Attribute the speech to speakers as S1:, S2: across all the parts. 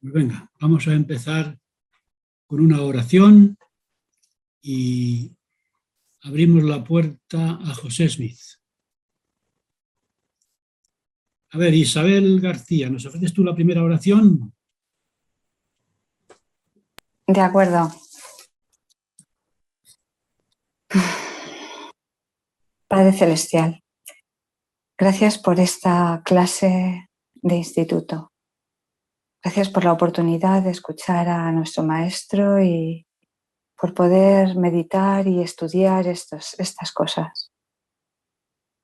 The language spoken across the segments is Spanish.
S1: Pues venga, vamos a empezar con una oración y abrimos la puerta a José Smith. A ver, Isabel García, ¿nos ofreces tú la primera oración?
S2: De acuerdo. Padre Celestial, gracias por esta clase de instituto. Gracias por la oportunidad de escuchar a nuestro maestro y por poder meditar y estudiar estas cosas.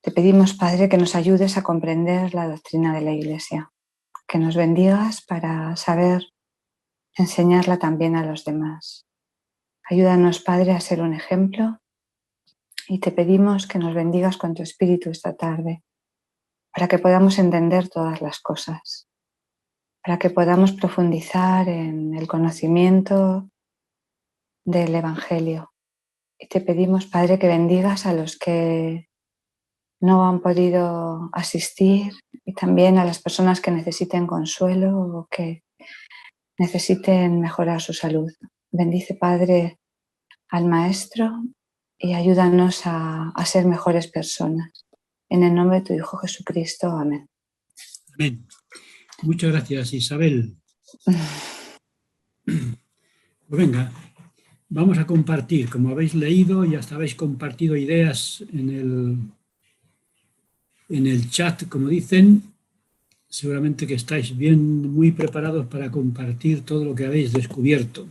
S2: Te pedimos, Padre, que nos ayudes a comprender la doctrina de la Iglesia, que nos bendigas para saber enseñarla también a los demás. Ayúdanos, Padre, a ser un ejemplo y te pedimos que nos bendigas con tu Espíritu esta tarde para que podamos entender todas las cosas, para que podamos profundizar en el conocimiento del Evangelio. Y te pedimos, Padre, que bendigas a los que no han podido asistir y también a las personas que necesiten consuelo o que necesiten mejorar su salud. Bendice, Padre, al Maestro y ayúdanos a ser mejores personas. En el nombre de tu Hijo Jesucristo. Amén.
S1: Amén. Muchas gracias, Isabel. Pues venga, vamos a compartir. Como habéis leído y hasta habéis compartido ideas en el chat, como dicen, seguramente que estáis muy preparados para compartir todo lo que habéis descubierto.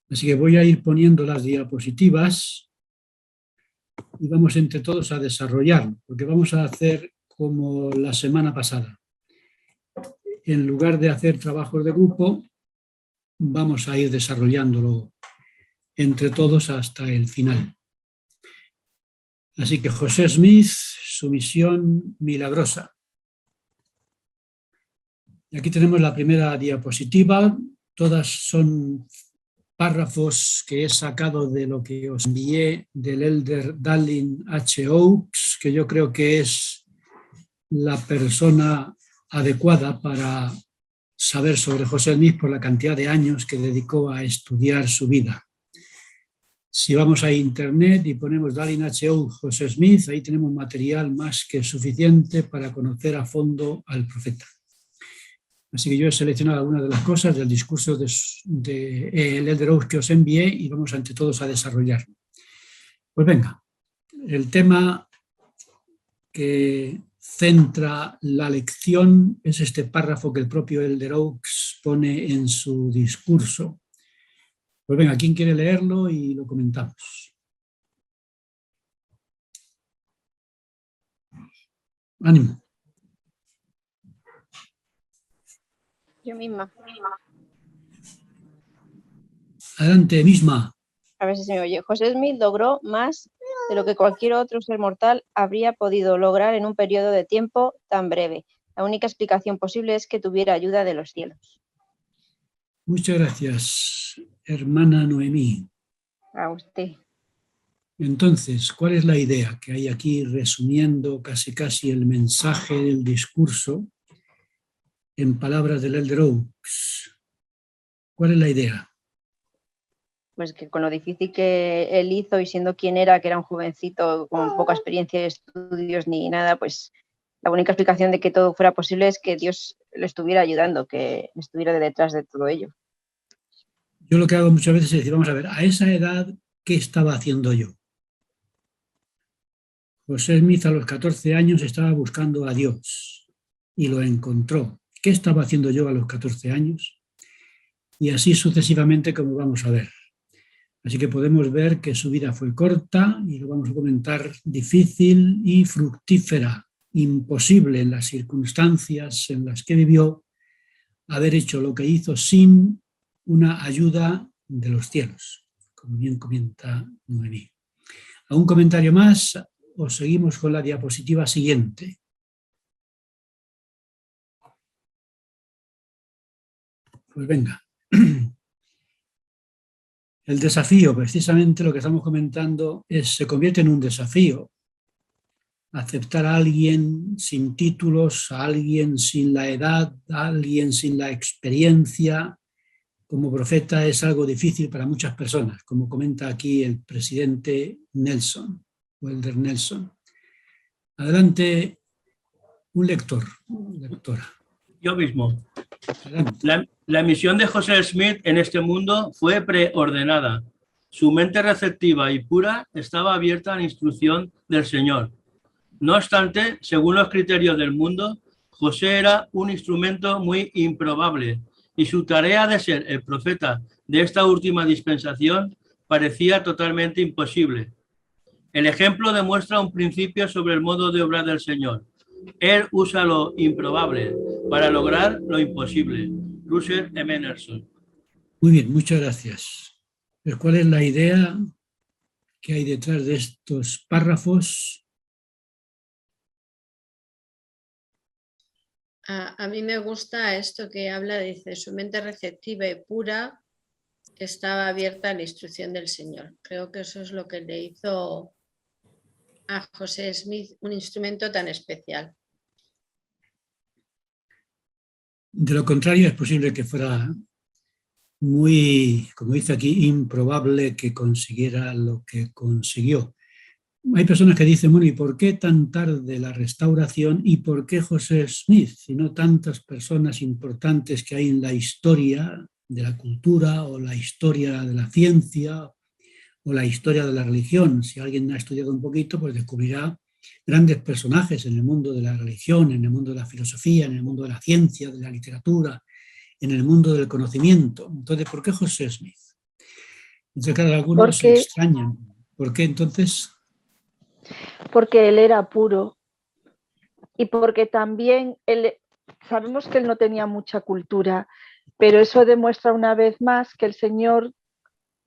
S1: Así que voy a ir poniendo las diapositivas y vamos entre todos a desarrollarlo, porque vamos a hacer como la semana pasada. En lugar de hacer trabajos de grupo, vamos a ir desarrollándolo entre todos hasta el final. Así que José Smith, su misión milagrosa. Y aquí tenemos la primera diapositiva. Todas son párrafos que he sacado de lo que os envié del Elder Dallin H. Oaks, que yo creo que es la persona adecuada para saber sobre José Smith por la cantidad de años que dedicó a estudiar su vida. Si vamos a internet y ponemos Dallin H. Oaks José Smith, ahí tenemos material más que suficiente para conocer a fondo al profeta. Así que yo he seleccionado algunas de las cosas del discurso de Elder Oaks que os envié y vamos ante todos a desarrollarlo. Pues venga, el tema que centra la lección es este párrafo que el propio Elder Oaks pone en su discurso. Pues venga, ¿quién quiere leerlo y lo comentamos? Ánimo.
S3: Yo misma.
S1: Adelante, misma.
S3: A ver si se me oye. José Smith logró más de lo que cualquier otro ser mortal habría podido lograr en un periodo de tiempo tan breve. La única explicación posible es que tuviera ayuda de los cielos.
S1: Muchas gracias, hermana Noemí.
S3: A usted.
S1: Entonces, ¿cuál es la idea que hay aquí resumiendo casi el mensaje del discurso en palabras del Elder Oaks? ¿Cuál es la idea?
S3: Pues que con lo difícil que él hizo y siendo quien era, que era un jovencito con poca experiencia de estudios ni nada, pues la única explicación de que todo fuera posible es que Dios le estuviera ayudando, que estuviera detrás de todo ello.
S1: Yo lo que hago muchas veces es decir, vamos a ver, a esa edad, ¿qué estaba haciendo yo? José Smith a los 14 años estaba buscando a Dios y lo encontró. ¿Qué estaba haciendo yo a los 14 años? Y así sucesivamente, como vamos a ver. Así que podemos ver que su vida fue corta y lo vamos a comentar, difícil y fructífera, imposible en las circunstancias en las que vivió haber hecho lo que hizo sin una ayuda de los cielos, como bien comenta Noemí. ¿A un comentario más o seguimos con la diapositiva siguiente? Pues venga. El desafío, precisamente lo que estamos comentando, se convierte en un desafío. aceptar a alguien sin títulos, a alguien sin la edad, a alguien sin la experiencia como profeta es algo difícil para muchas personas, como comenta aquí el presidente Nelson, o Elder Nelson. Adelante, un lector, lectora.
S4: Yo mismo.
S1: Adelante.
S4: La misión de José Smith en este mundo fue preordenada. Su mente receptiva y pura estaba abierta a la instrucción del Señor. No obstante, según los criterios del mundo, José era un instrumento muy improbable y su tarea de ser el profeta de esta última dispensación parecía totalmente imposible. El ejemplo demuestra un principio sobre el modo de obrar del Señor. Él usa lo improbable para lograr lo imposible. Russell M. Nelson.
S1: Muy bien, muchas gracias. Pues, ¿cuál es la idea que hay detrás de estos párrafos?
S5: A mí me gusta esto que habla, dice, su mente receptiva y pura estaba abierta a la instrucción del Señor. Creo que eso es lo que le hizo a José Smith un instrumento tan especial.
S1: De lo contrario, es posible que fuera muy, como dice aquí, improbable que consiguiera lo que consiguió. Hay personas que dicen, bueno, ¿y por qué tan tarde la restauración? ¿Y por qué José Smith? Si no tantas personas importantes que hay en la historia de la cultura o la historia de la ciencia o la historia de la religión. Si alguien ha estudiado un poquito, pues descubrirá grandes personajes en el mundo de la religión, en el mundo de la filosofía, en el mundo de la ciencia, de la literatura, en el mundo del conocimiento. Entonces, ¿por qué José Smith? Entonces, claro, algunos se extrañan. ¿Por qué entonces?
S6: Porque él era puro y porque también sabemos que él no tenía mucha cultura, pero eso demuestra una vez más que el Señor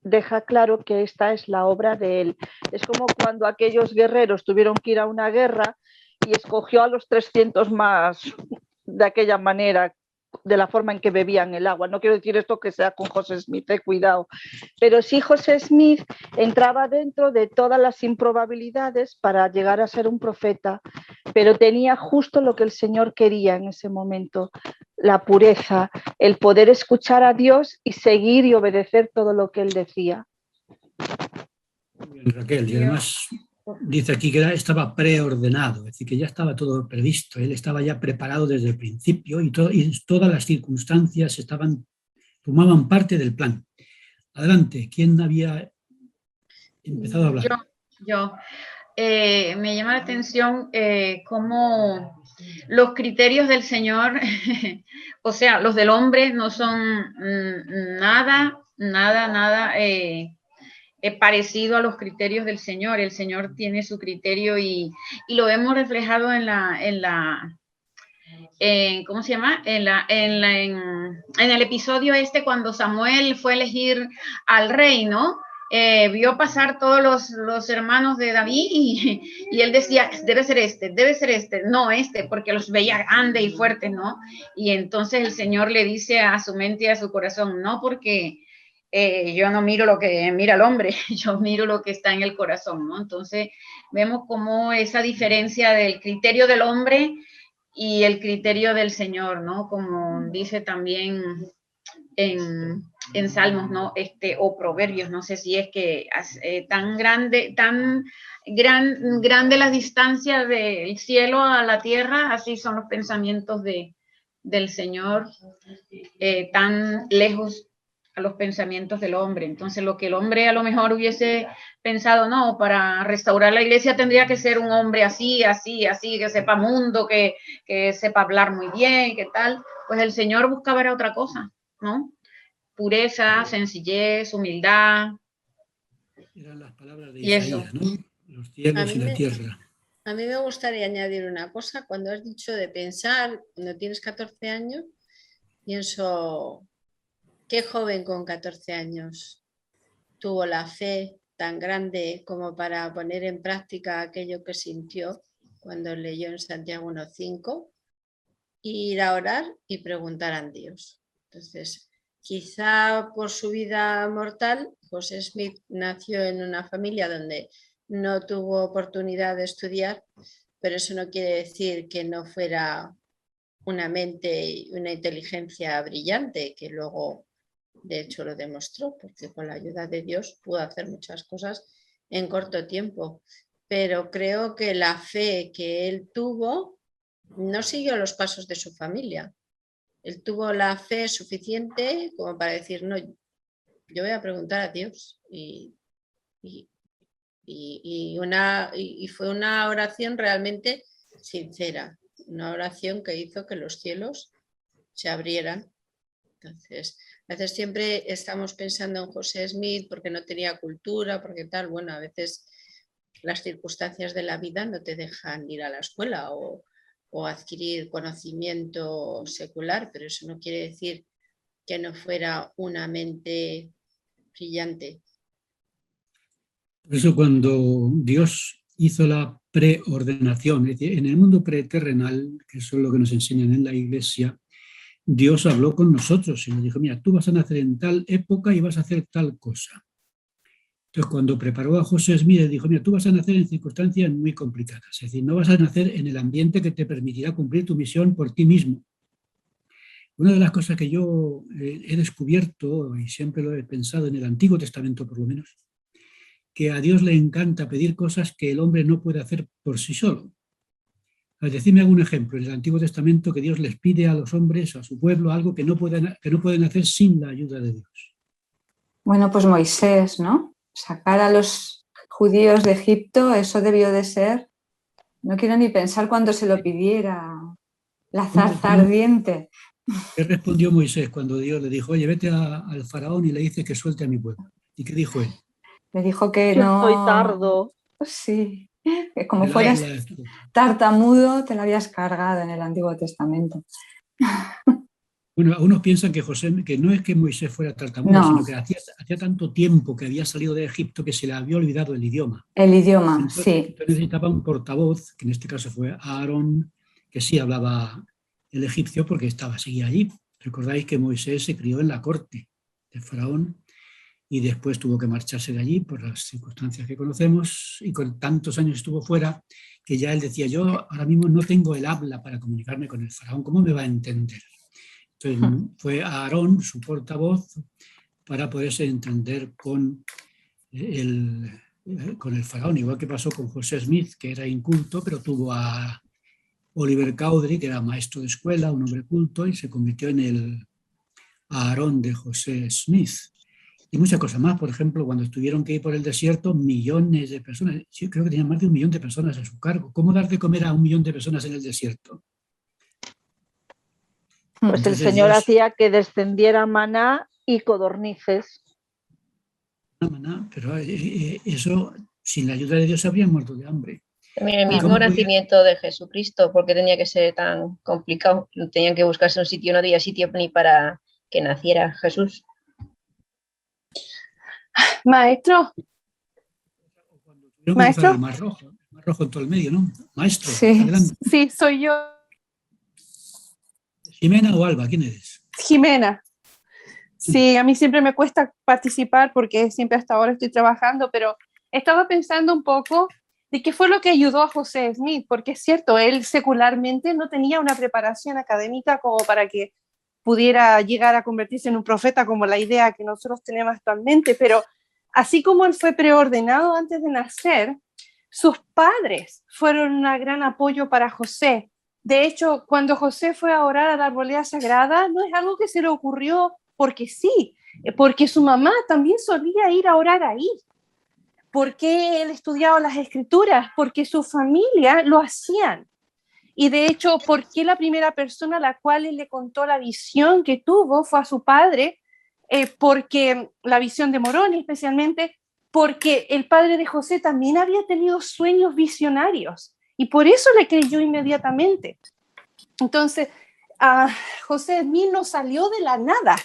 S6: deja claro que esta es la obra de él. Es como cuando aquellos guerreros tuvieron que ir a una guerra y escogió a los 300 más de aquella manera, de la forma en que bebían el agua. No quiero decir esto que sea con José Smith, cuidado, pero sí José Smith entraba dentro de todas las improbabilidades para llegar a ser un profeta, pero tenía justo lo que el Señor quería en ese momento, la pureza, el poder escuchar a Dios y seguir y obedecer todo lo que Él decía.
S1: Muy bien, Raquel, y además dice aquí que estaba preordenado, es decir, que ya estaba todo previsto, él estaba ya preparado desde el principio y todas las circunstancias formaban parte del plan. Adelante, ¿quién había empezado a hablar?
S7: Yo. Me llama la atención cómo los criterios del Señor, o sea, los del hombre no son nada parecido a los criterios del Señor. El Señor tiene su criterio y lo vemos reflejado ¿cómo se llama? En el episodio cuando Samuel fue a elegir al rey, ¿no? Vio pasar todos los hermanos de David y él decía, debe ser este, no porque los veía grandes y fuertes, ¿no? Y entonces el Señor le dice a su mente y a su corazón, no, porque yo no miro lo que mira el hombre, yo miro lo que está en el corazón, ¿no? Entonces vemos cómo esa diferencia del criterio del hombre y el criterio del Señor, ¿no? Como dice también en Salmos, ¿no? O Proverbios, no sé si es que tan grande la distancia del cielo a la tierra, así son los pensamientos del Señor, tan lejos a los pensamientos del hombre. Entonces, lo que el hombre a lo mejor hubiese pensado, no, para restaurar la iglesia tendría que ser un hombre así, que sepa mundo, que sepa hablar muy bien, que tal, pues el Señor buscaba era otra cosa, ¿no? Pureza, sencillez, humildad.
S1: Eran las palabras de Isaías, ¿no? Los cielos y la tierra.
S5: A mí me gustaría añadir una cosa. Cuando has dicho de pensar, cuando tienes 14 años, pienso, qué joven con 14 años tuvo la fe tan grande como para poner en práctica aquello que sintió cuando leyó en Santiago 1:5, ir a orar y preguntar a Dios. Entonces, quizá por su vida mortal, José Smith nació en una familia donde no tuvo oportunidad de estudiar, pero eso no quiere decir que no fuera una mente y una inteligencia brillante, que luego de hecho lo demostró, porque con la ayuda de Dios pudo hacer muchas cosas en corto tiempo. Pero creo que la fe que él tuvo no siguió los pasos de su familia. Él tuvo la fe suficiente como para decir, no, yo voy a preguntar a Dios. Y fue una oración realmente sincera, una oración que hizo que los cielos se abrieran. Entonces, a veces siempre estamos pensando en José Smith porque no tenía cultura, porque tal, bueno, a veces las circunstancias de la vida no te dejan ir a la escuela o adquirir conocimiento secular, pero eso no quiere decir que no fuera una mente brillante.
S1: Por eso cuando Dios hizo la preordenación, es decir, en el mundo preterrenal, que eso es lo que nos enseñan en la Iglesia, Dios habló con nosotros y nos dijo, mira, tú vas a nacer en tal época y vas a hacer tal cosa. Entonces, cuando preparó a José Smith, dijo, mira, tú vas a nacer en circunstancias muy complicadas, es decir, no vas a nacer en el ambiente que te permitirá cumplir tu misión por ti mismo. Una de las cosas que yo he descubierto, y siempre lo he pensado en el Antiguo Testamento por lo menos, que a Dios le encanta pedir cosas que el hombre no puede hacer por sí solo. Decidme algún ejemplo en el Antiguo Testamento que Dios les pide a los hombres, a su pueblo, algo que no pueden hacer sin la ayuda de Dios.
S2: Bueno, pues Moisés, ¿no? Sacar a los judíos de Egipto, eso debió de ser, no quiero ni pensar cuando se lo pidiera, la zarza ardiente.
S1: ¿Qué respondió Moisés cuando Dios le dijo, oye, vete al faraón y le dices que suelte a mi pueblo? ¿Y qué dijo él?
S2: Le dijo que
S6: Yo
S2: no...
S6: estoy tardo.
S2: Sí, que como fueras tartamudo te lo habías cargado en el Antiguo Testamento.
S1: Bueno, algunos piensan que no es que Moisés fuera tartamudo, sino que hacía tanto tiempo que había salido de Egipto que se le había olvidado el idioma.
S2: El idioma,
S1: entonces,
S2: sí.
S1: Entonces necesitaba un portavoz, que en este caso fue Aarón, que sí hablaba el egipcio porque seguía allí. Recordáis que Moisés se crió en la corte del faraón y después tuvo que marcharse de allí por las circunstancias que conocemos, y con tantos años estuvo fuera que ya él decía, yo ahora mismo no tengo el habla para comunicarme con el faraón, ¿cómo me va a entender? Entonces fue Aarón, su portavoz, para poderse entender con el faraón, igual que pasó con José Smith, que era inculto, pero tuvo a Oliver Cowdery, que era maestro de escuela, un hombre culto, y se convirtió en el Aarón de José Smith. Y muchas cosas más. Por ejemplo, cuando tuvieron que ir por el desierto, millones de personas, yo creo que tenían más de 1 millón de personas a su cargo. ¿Cómo dar de comer a 1 millón de personas en el desierto?
S6: Pues entonces, el Señor hacía que descendiera maná y codornices.
S1: Maná, pero eso, sin la ayuda de Dios, habrían muerto de hambre.
S3: También el mismo nacimiento de Jesucristo, porque tenía que ser tan complicado. Tenían que buscarse un sitio, no había sitio ni para que naciera Jesús.
S6: Maestro.
S1: Maestro. El Mar Rojo en todo el medio, ¿no? Maestro,
S6: sí.
S1: Adelante.
S6: Sí, soy yo.
S1: ¿Jimena o Alba? ¿Quién eres?
S6: Jimena. Sí, a mí siempre me cuesta participar porque siempre hasta ahora estoy trabajando, pero estaba pensando un poco de qué fue lo que ayudó a José Smith, porque es cierto, él secularmente no tenía una preparación académica como para que pudiera llegar a convertirse en un profeta como la idea que nosotros tenemos actualmente, pero así como él fue preordenado antes de nacer, sus padres fueron un gran apoyo para José. De hecho, cuando José fue a orar a la arboleda sagrada, no es algo que se le ocurrió porque sí, porque su mamá también solía ir a orar ahí. Porque él estudiaba las escrituras, porque su familia lo hacían. Y de hecho, porque la primera persona a la cual él le contó la visión que tuvo fue a su padre, porque la visión de Moroni especialmente, porque el padre de José también había tenido sueños visionarios. Y por eso le creyó inmediatamente. Entonces, José Smith no salió de la nada.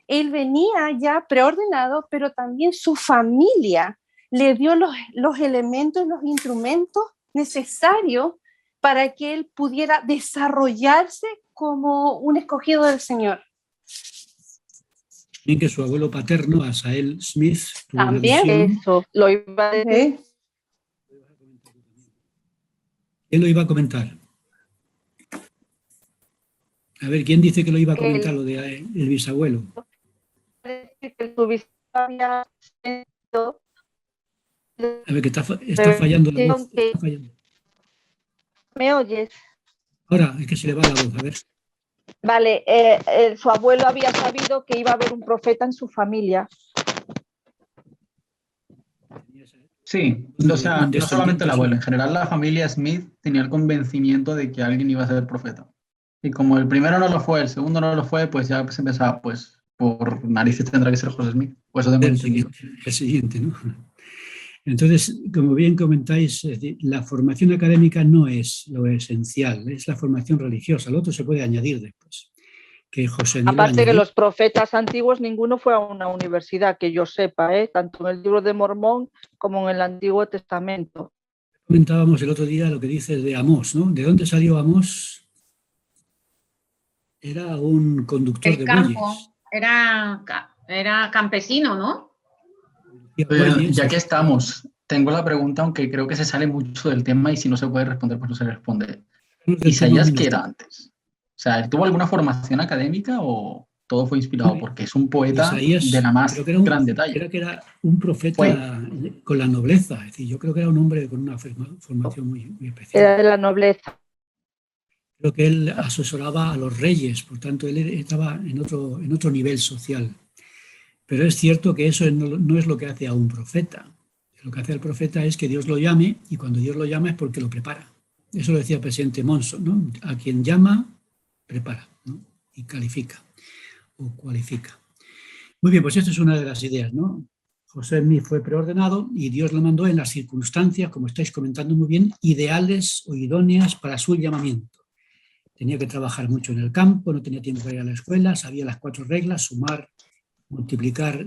S6: Él venía ya preordenado, pero también su familia le dio los elementos, los instrumentos necesarios para que él pudiera desarrollarse como un escogido del Señor.
S1: Bien, que su abuelo paterno, Asael Smith, tuvo
S6: también
S1: una visión.
S6: Eso lo iba a decir.
S1: ¿Quién lo iba a comentar? A ver, ¿quién dice que lo iba a comentar, lo de el bisabuelo?
S6: Que su bisabuelo había sido,
S1: A ver, que está fallando la voz. Está fallando.
S6: ¿Me oyes?
S1: Ahora, es que se le va la voz, a ver.
S6: Vale, su abuelo había sabido que iba a haber un profeta en su familia.
S8: Sí, o sea, no solamente el abuelo, en general la familia Smith tenía el convencimiento de que alguien iba a ser profeta. Y como el primero no lo fue, el segundo no lo fue, pues ya se pensaba, pues por narices tendrá que ser José Smith. Pues eso tengo entendido.
S1: El siguiente, ¿no? Entonces, como bien comentáis, es decir, la formación académica no es lo esencial, es la formación religiosa. Lo otro se puede añadir después. Que José Smith
S6: aparte que los profetas antiguos, ninguno fue a una universidad, que yo sepa, tanto en el libro de Mormón como en el Antiguo Testamento.
S1: Comentábamos el otro día lo que dices de Amós, ¿no? ¿De dónde salió Amós? Era un conductor de bueyes.
S7: Era campesino, ¿no?
S8: Ya que estamos, tengo la pregunta, aunque creo que se sale mucho del tema y si no se puede responder, pues no se responde. ¿Isaías qué era antes? O sea, ¿tuvo alguna formación académica o todo fue inspirado? Porque es un poeta
S1: Isaías,
S8: de la más gran talla.
S1: Creo que era un profeta con la nobleza. Es decir, yo creo que era un hombre con una formación muy especial.
S6: Era de la nobleza.
S1: Creo que él asesoraba a los reyes, por tanto, él estaba en otro nivel social. Pero es cierto que eso no es lo que hace a un profeta. Lo que hace al profeta es que Dios lo llame, y cuando Dios lo llama es porque lo prepara. Eso lo decía el presidente Monson, ¿no? A quien llama, prepara, ¿no? Y califica o cualifica. Muy bien, pues esta es una de las ideas, ¿no? José Smith fue preordenado y Dios lo mandó en las circunstancias, como estáis comentando muy bien, ideales o idóneas para su llamamiento. Tenía que trabajar mucho en el campo, no tenía tiempo para ir a la escuela, sabía las 4 reglas: sumar, multiplicar,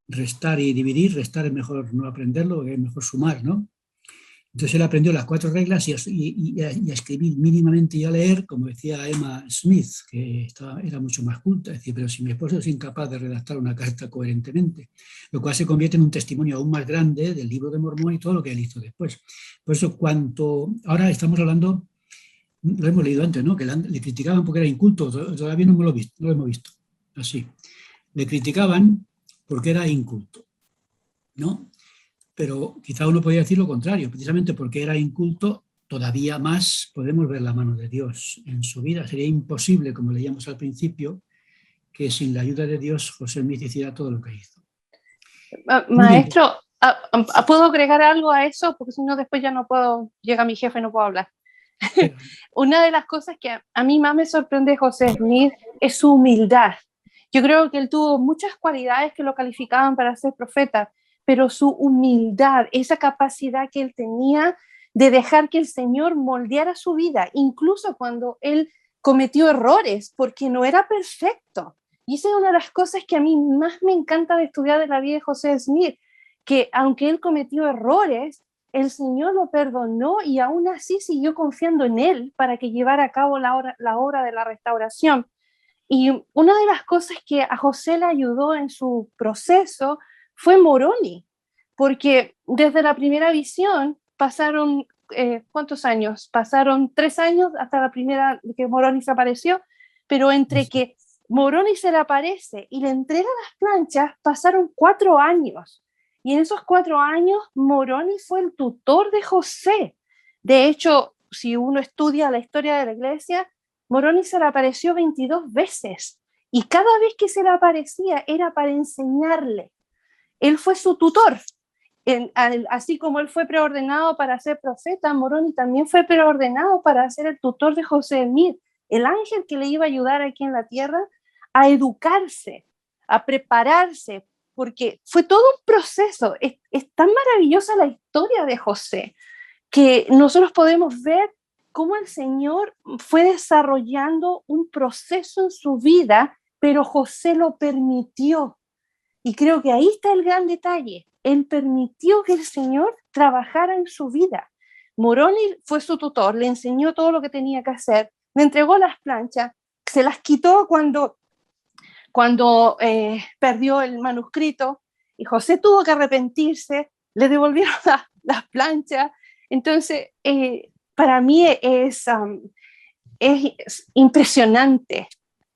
S1: restar y dividir. Restar es mejor no aprenderlo, es mejor sumar, ¿no? Entonces él aprendió las 4 reglas y a escribir mínimamente y a leer, como decía Emma Smith, que era mucho más culta. Es decir, pero si mi esposo es incapaz de redactar una carta coherentemente, lo cual se convierte en un testimonio aún más grande del libro de Mormón y todo lo que él hizo después. Por eso, ahora estamos hablando, lo hemos leído antes, ¿no? Que le criticaban porque era inculto, todavía no lo hemos visto, así. Le criticaban porque era inculto, ¿no? Pero quizá uno podría decir lo contrario, precisamente porque era inculto, todavía más podemos ver la mano de Dios en su vida. Sería imposible, como leíamos al principio, que sin la ayuda de Dios José Smith hiciera todo lo que hizo.
S9: Maestro, ¿puedo agregar algo a eso? Porque si no después ya no puedo, llega mi jefe y no puedo hablar. Una de las cosas que a mí más me sorprende de José Smith es su humildad. Yo creo que él tuvo muchas cualidades que lo calificaban para ser profeta, pero su humildad, esa capacidad que él tenía de dejar que el Señor moldeara su vida, incluso cuando él cometió errores, porque no era perfecto. Y esa es una de las cosas que a mí más me encanta de estudiar de la vida de José Smith, que aunque él cometió errores, el Señor lo perdonó y aún así siguió confiando en él para que llevara a cabo la obra de la restauración. Y una de las cosas que a José le ayudó en su proceso fue Moroni, porque desde la primera visión pasaron, ¿cuántos años? Pasaron 3 años hasta la primera que Moroni se apareció, pero entre que Moroni se le aparece y le entrega las planchas, pasaron 4 años. Y en esos 4 años, Moroni fue el tutor de José. De hecho, si uno estudia la historia de la iglesia, Moroni se le apareció 22 veces. Y cada vez que se le aparecía era para enseñarle. Él fue su tutor. Así como él fue preordenado para ser profeta, Moroni también fue preordenado para ser el tutor de José Smith, el ángel que le iba a ayudar aquí en la tierra a educarse, a prepararse, porque fue todo un proceso. Es tan maravillosa la historia de José que nosotros podemos ver cómo el Señor fue desarrollando un proceso en su vida, pero José lo permitió. Y creo que ahí está el gran detalle. Él permitió que el Señor trabajara en su vida. Moroni fue su tutor, le enseñó todo lo que tenía que hacer, le entregó las planchas, se las quitó cuando perdió el manuscrito, y José tuvo que arrepentirse, le devolvieron las planchas. Entonces, para mí es impresionante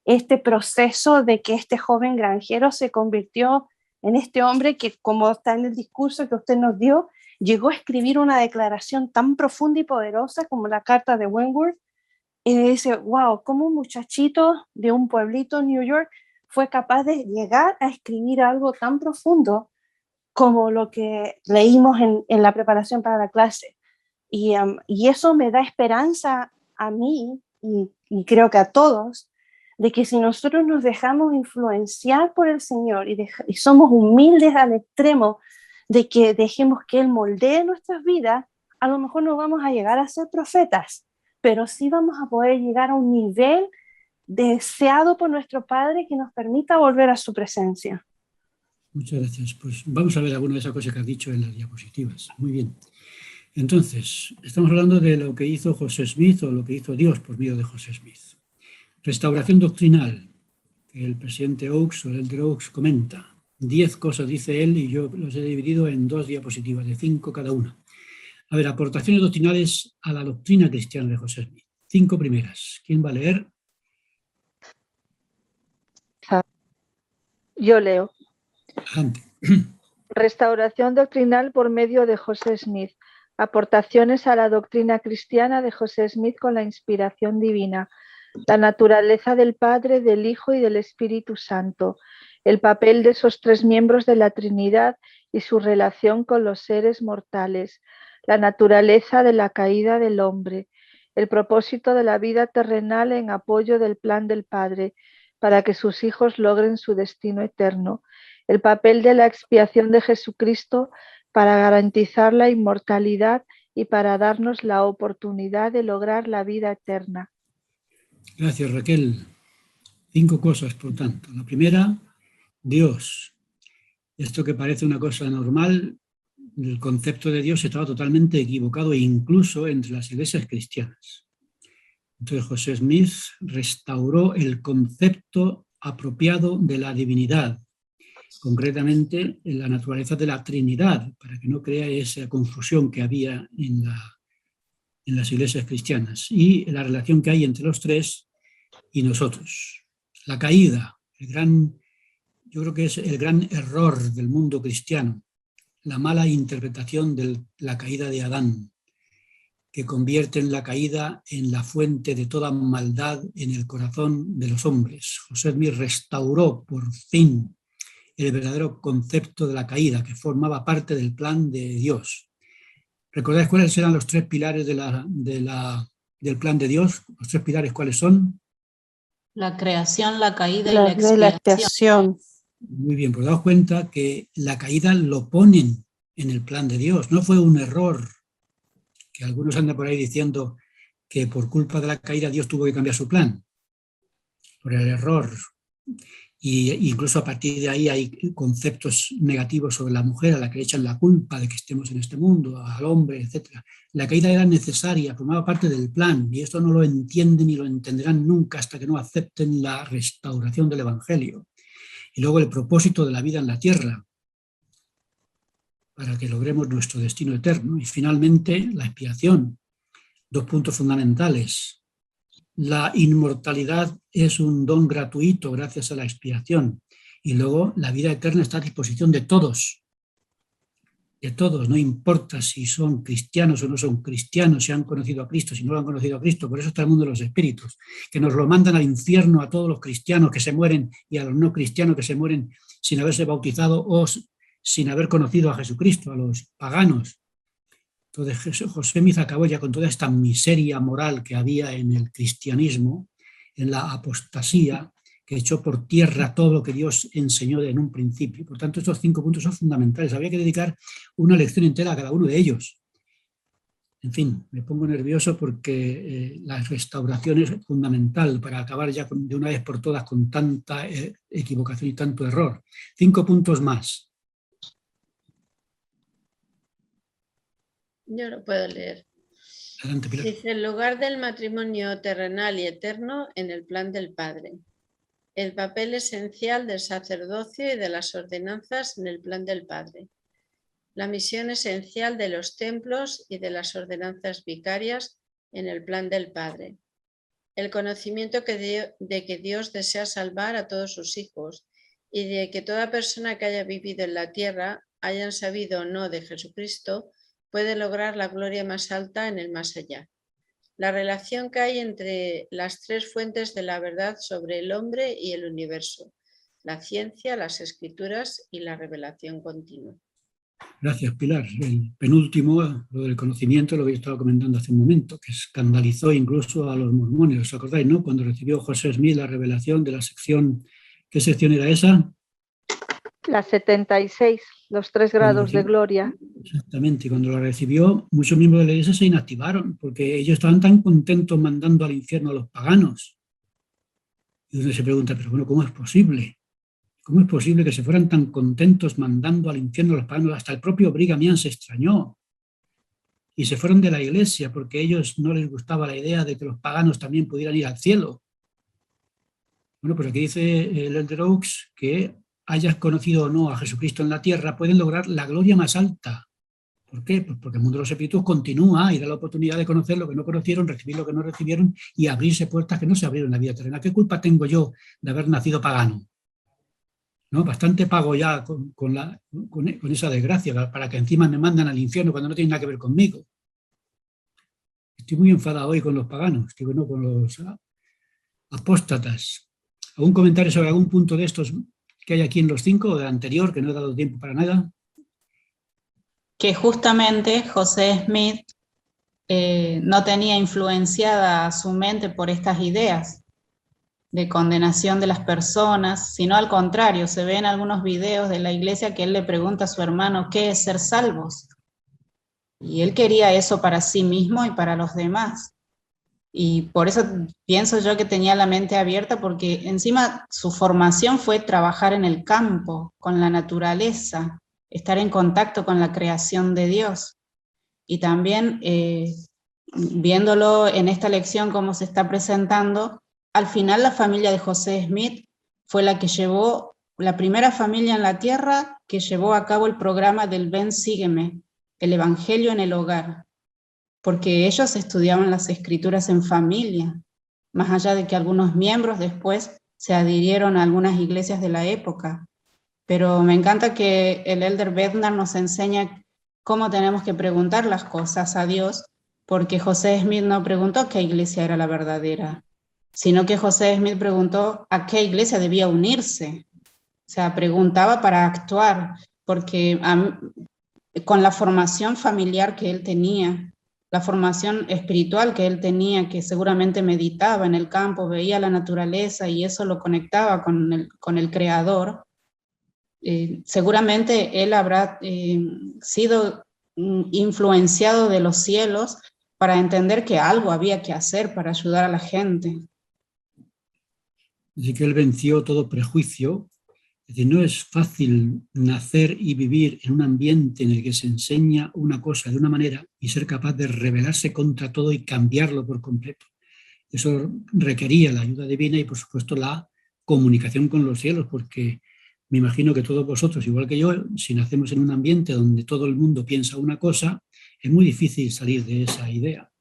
S9: este proceso de que este joven granjero se convirtió en este hombre que, como está en el discurso que usted nos dio, llegó a escribir una declaración tan profunda y poderosa como la carta de Wentworth, y dice, wow, cómo un muchachito de un pueblito en New York fue capaz de llegar a escribir algo tan profundo como lo que leímos en la preparación para la clase. Y eso me da esperanza a mí y creo que a todos, de que si nosotros nos dejamos influenciar por el Señor y somos humildes al extremo de que dejemos que Él moldee nuestras vidas, a lo mejor no vamos a llegar a ser profetas, pero sí vamos a poder llegar a un nivel deseado por nuestro Padre que nos permita volver a su presencia.
S1: Muchas gracias. Pues vamos a ver alguna de esas cosas que has dicho en las diapositivas. Muy bien. Entonces, estamos hablando de lo que hizo José Smith o lo que hizo Dios por medio de José Smith. Restauración doctrinal, que el presidente Oakes o el elder Oakes comenta. 10 cosas dice él y yo los he dividido en 2 diapositivas, de 5 cada una. A ver, aportaciones doctrinales a la doctrina cristiana de José Smith. 5 primeras. ¿Quién va a leer?
S6: Yo leo.
S1: Adelante.
S6: Restauración doctrinal por medio de José Smith. Aportaciones a la doctrina cristiana de José Smith con la inspiración divina. La naturaleza del Padre, del Hijo y del Espíritu Santo. El papel de esos 3 miembros de la Trinidad y su relación con los seres mortales. La naturaleza de la caída del hombre. El propósito de la vida terrenal en apoyo del plan del Padre, para que sus hijos logren su destino eterno. El papel de la expiación de Jesucristo para garantizar la inmortalidad y para darnos la oportunidad de lograr la vida eterna.
S1: Gracias, Raquel. 5 cosas, por tanto. La primera, Dios. Esto que parece una cosa normal, el concepto de Dios estaba totalmente equivocado, incluso entre las iglesias cristianas. Entonces José Smith restauró el concepto apropiado de la divinidad, concretamente en la naturaleza de la Trinidad, para que no crea esa confusión que había en las iglesias cristianas, y la relación que hay entre los 3 y nosotros. La caída, yo creo que es el gran error del mundo cristiano, la mala interpretación de la caída de Adán, que convierte la caída en la fuente de toda maldad en el corazón de los hombres. José Smith restauró por fin el verdadero concepto de la caída, que formaba parte del plan de Dios. ¿Recordáis cuáles eran los 3 pilares del plan de Dios? ¿Los 3 pilares cuáles son?
S10: La creación, la caída y la expiación.
S1: Muy bien, pues daos cuenta que la caída lo ponen en el plan de Dios. No fue un error, que algunos andan por ahí diciendo que por culpa de la caída Dios tuvo que cambiar su plan. Por el error. Y incluso a partir de ahí hay conceptos negativos sobre la mujer, a la que le echan la culpa de que estemos en este mundo, al hombre, etc. La caída era necesaria, formaba parte del plan, y esto no lo entienden ni lo entenderán nunca hasta que no acepten la restauración del Evangelio. Y luego el propósito de la vida en la tierra, para que logremos nuestro destino eterno. Y finalmente la expiación, 2 puntos fundamentales. La inmortalidad es un don gratuito gracias a la expiación. Y luego la vida eterna está a disposición de todos. De todos, no importa si son cristianos o no son cristianos, si han conocido a Cristo, si no lo han conocido a Cristo. Por eso está el mundo de los espíritus, que nos lo mandan al infierno a todos los cristianos que se mueren y a los no cristianos que se mueren sin haberse bautizado o sin haber conocido a Jesucristo, a los paganos. Entonces José Smith acabó ya con toda esta miseria moral que había en el cristianismo, en la apostasía, que echó por tierra todo lo que Dios enseñó en un principio. Por tanto, estos 5 puntos son fundamentales. Había que dedicar una lección entera a cada uno de ellos. En fin, me pongo nervioso porque la restauración es fundamental para acabar ya de una vez por todas con tanta equivocación y tanto error. 5 puntos más.
S5: Yo lo puedo leer.
S1: Adelante, Pilar.
S5: Dice, el lugar del matrimonio terrenal y eterno en el plan del Padre. El papel esencial del sacerdocio y de las ordenanzas en el plan del Padre. La misión esencial de los templos y de las ordenanzas vicarias en el plan del Padre. El conocimiento de que Dios desea salvar a todos sus hijos y de que toda persona que haya vivido en la tierra, hayan sabido o no de Jesucristo, puede lograr la gloria más alta en el más allá. La relación que hay entre las tres fuentes de la verdad sobre el hombre y el universo: la ciencia, las escrituras y la revelación continua.
S1: Gracias, Pilar. El penúltimo, lo del conocimiento, lo que yo estaba comentando hace un momento, que escandalizó incluso a los mormones. ¿Os acordáis, no? Cuando recibió José Smith la revelación de la sección, ¿qué sección era esa?
S6: La 76, los 3 grados de gloria.
S1: Exactamente, y cuando la recibió, muchos miembros de la iglesia se inactivaron, porque ellos estaban tan contentos mandando al infierno a los paganos. Y uno se pregunta, pero bueno, ¿cómo es posible? ¿Cómo es posible que se fueran tan contentos mandando al infierno a los paganos? Hasta el propio Brigham Young se extrañó. Y se fueron de la iglesia porque a ellos no les gustaba la idea de que los paganos también pudieran ir al cielo. Bueno, pues aquí dice el Elder Oaks que hayas conocido o no a Jesucristo en la tierra, pueden lograr la gloria más alta. ¿Por qué? Pues porque el mundo de los espíritus continúa y da la oportunidad de conocer lo que no conocieron, recibir lo que no recibieron y abrirse puertas que no se abrieron en la vida terrena. ¿Qué culpa tengo yo de haber nacido pagano? ¿No? Bastante pago ya con esa desgracia, para que encima me mandan al infierno cuando no tienen nada que ver conmigo. Estoy muy enfadado hoy con los paganos, con los apóstatas. ¿Algún comentario sobre algún punto de estos que hay aquí en los 5 o del anterior, que no he dado tiempo para nada?
S10: Que justamente José Smith no tenía influenciada su mente por estas ideas de condenación de las personas, sino al contrario, se ve en algunos videos de la iglesia que él le pregunta a su hermano qué es ser salvos. Y él quería eso para sí mismo y para los demás. Y por eso pienso yo que tenía la mente abierta, porque encima su formación fue trabajar en el campo, con la naturaleza, estar en contacto con la creación de Dios. Y también viéndolo en esta lección cómo se está presentando, al final la familia de José Smith fue la que llevó, la primera familia en la tierra que llevó a cabo el programa del Ven Sígueme, el Evangelio en el hogar, porque ellos estudiaban las escrituras en familia, más allá de que algunos miembros después se adhirieron a algunas iglesias de la época. Pero me encanta que el Elder Bednar nos enseña cómo tenemos que preguntar las cosas a Dios, porque José Smith no preguntó qué iglesia era la verdadera, sino que José Smith preguntó a qué iglesia debía unirse. O sea, preguntaba para actuar, porque con la formación familiar que él tenía, la formación espiritual que él tenía, que seguramente meditaba en el campo, veía la naturaleza y eso lo conectaba con el Creador, seguramente él habrá sido influenciado de los cielos para entender que algo había que hacer para ayudar a la gente.
S1: Así que él venció todo prejuicio. Es decir, no es fácil nacer y vivir en un ambiente en el que se enseña una cosa de una manera y ser capaz de rebelarse contra todo y cambiarlo por completo. Eso requería la ayuda divina y, por supuesto, la comunicación con los cielos, porque me imagino que todos vosotros, igual que yo, si nacemos en un ambiente donde todo el mundo piensa una cosa, es muy difícil salir de esa idea.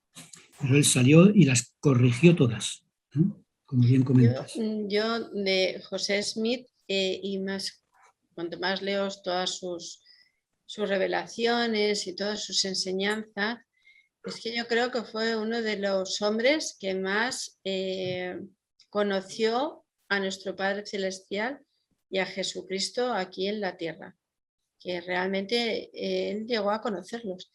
S1: Pero él salió y las corrigió todas, ¿no? Como bien comentas.
S5: Yo de José Smith, y más, cuanto más leo todas sus revelaciones y todas sus enseñanzas, es que yo creo que fue uno de los hombres que más conoció a nuestro Padre Celestial y a Jesucristo aquí en la tierra, que realmente él llegó a conocerlos.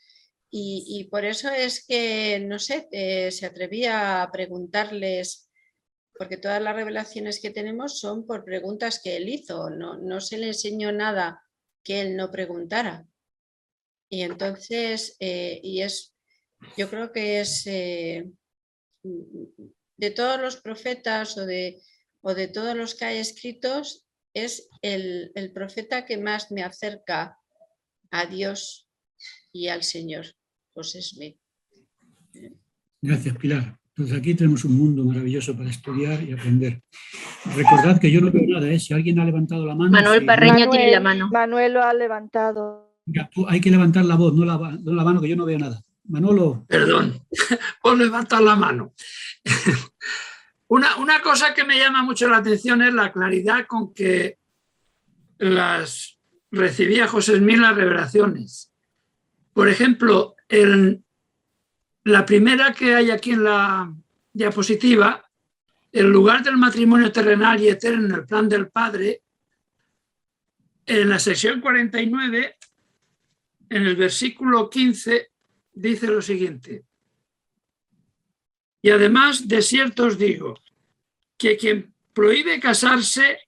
S5: Y por eso es que, no sé, se atrevía a preguntarles, porque todas las revelaciones que tenemos son por preguntas que él hizo, no se le enseñó nada que él no preguntara. Y entonces, yo creo que es de todos los profetas o de todos los que hay escritos, es el profeta que más me acerca a Dios y al Señor, José Smith.
S1: Gracias, Pilar. Entonces aquí tenemos un mundo maravilloso para estudiar y aprender. Recordad que yo no veo nada, ¿eh? Si alguien ha levantado la mano...
S3: Manuel Parreño tiene la mano.
S6: Manuel lo ha levantado.
S1: Hay que levantar la voz, no la mano, que yo no veo nada. Manolo.
S11: Perdón, por levantar la mano. Una cosa que me llama mucho la atención es la claridad con que recibía José Smith las revelaciones. Por ejemplo, la primera que hay aquí en la diapositiva, el lugar del matrimonio terrenal y eterno en el plan del Padre, en la sección 49, en el versículo 15, dice lo siguiente: y además de cierto os digo, que quien prohíbe casarse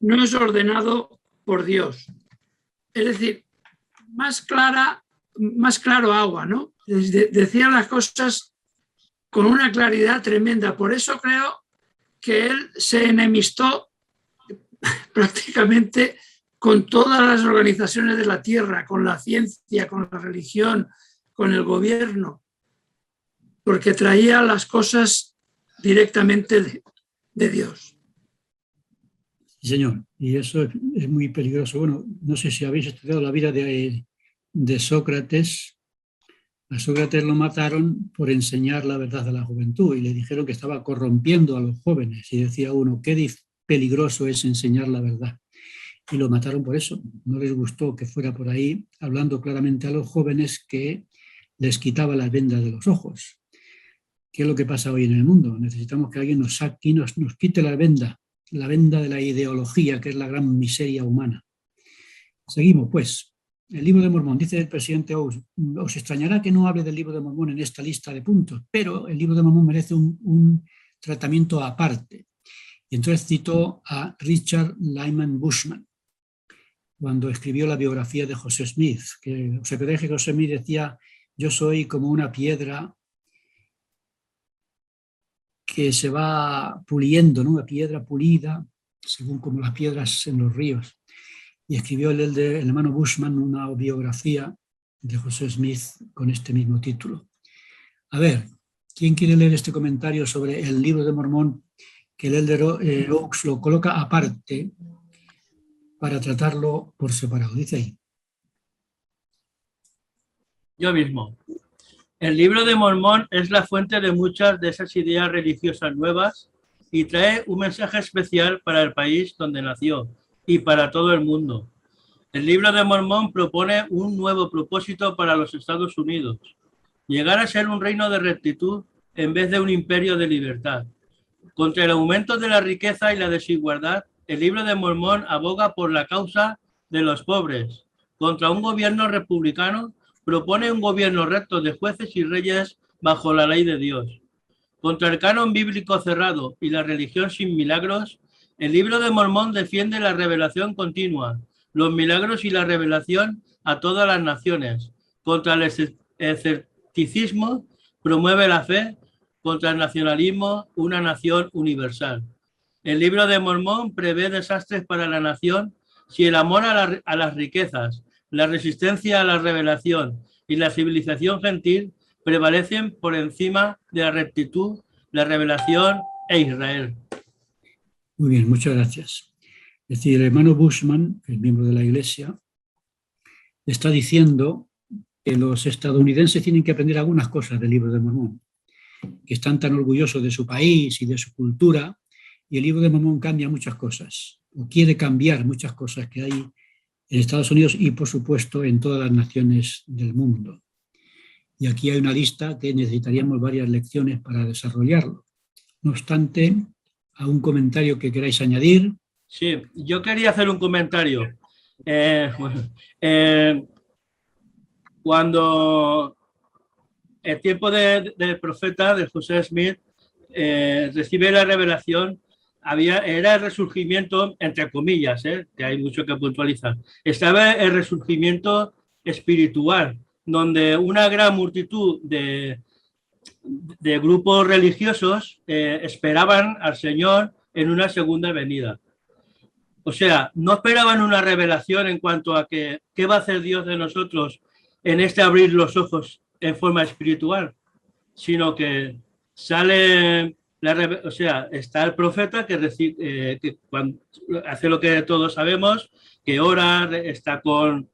S11: no es ordenado por Dios. Es decir, más claro agua, ¿no? Decía las cosas con una claridad tremenda. Por eso creo que él se enemistó prácticamente con todas las organizaciones de la tierra, con la ciencia, con la religión, con el gobierno, porque traía las cosas directamente de Dios.
S1: Sí, señor, y eso es muy peligroso. Bueno, no sé si habéis estudiado la vida de Sócrates. A Sócrates lo mataron por enseñar la verdad a la juventud y le dijeron que estaba corrompiendo a los jóvenes. Y decía uno, qué peligroso es enseñar la verdad. Y lo mataron por eso. No les gustó que fuera por ahí hablando claramente a los jóvenes que les quitaba las vendas de los ojos. ¿Qué es lo que pasa hoy en el mundo? Necesitamos que alguien nos saque y nos quite la venda de la ideología, que es la gran miseria humana. Seguimos, pues. El libro de Mormón, dice el presidente Oaks, os extrañará que no hable del libro de Mormón en esta lista de puntos, pero el libro de Mormón merece un tratamiento aparte. Y entonces citó a Richard Lyman Bushman, cuando escribió la biografía de José Smith, que os acordáis que José Smith decía, yo soy como una piedra que se va puliendo, ¿no? Una piedra pulida, según como las piedras en los ríos. Y escribió el hermano Bushman una biografía de José Smith con este mismo título. A ver, ¿quién quiere leer este comentario sobre el libro de Mormón que el elder Oaks lo coloca aparte para tratarlo por separado? Dice ahí.
S4: Yo mismo. El libro de Mormón es la fuente de muchas de esas ideas religiosas nuevas y trae un mensaje especial para el país donde nació y para todo el mundo. El libro de Mormón propone un nuevo propósito para los Estados Unidos, llegar a ser un reino de rectitud en vez de un imperio de libertad. Contra el aumento de la riqueza y la desigualdad, el libro de Mormón aboga por la causa de los pobres. Contra un gobierno republicano, propone un gobierno recto de jueces y reyes bajo la ley de Dios. Contra el canon bíblico cerrado y la religión sin milagros, el libro de Mormón defiende la revelación continua, los milagros y la revelación a todas las naciones. Contra el escepticismo, promueve la fe. Contra el nacionalismo, una nación universal. El libro de Mormón prevé desastres para la nación si el amor a las riquezas, la resistencia a la revelación y la civilización gentil prevalecen por encima de la rectitud, la revelación e Israel.
S1: Muy bien, muchas gracias. Es decir, el hermano Bushman, el miembro de la Iglesia, está diciendo que los estadounidenses tienen que aprender algunas cosas del libro de Mormón, que están tan orgullosos de su país y de su cultura, y el libro de Mormón cambia muchas cosas, o quiere cambiar muchas cosas que hay en Estados Unidos y, por supuesto, en todas las naciones del mundo. Y aquí hay una lista que necesitaríamos varias lecciones para desarrollarlo. No obstante, ¿a un comentario que queráis añadir?
S4: Sí, yo quería hacer un comentario. Cuando el tiempo del profeta, de José Smith, recibe la revelación, era el resurgimiento, entre comillas, que hay mucho que puntualizar. Estaba el resurgimiento espiritual, donde una gran multitud de grupos religiosos esperaban al Señor en una segunda venida. O sea, no esperaban una revelación en cuanto a qué va a hacer Dios de nosotros en este abrir los ojos en forma espiritual, sino que sale, está el profeta que cuando hace lo que todos sabemos, que ora, está con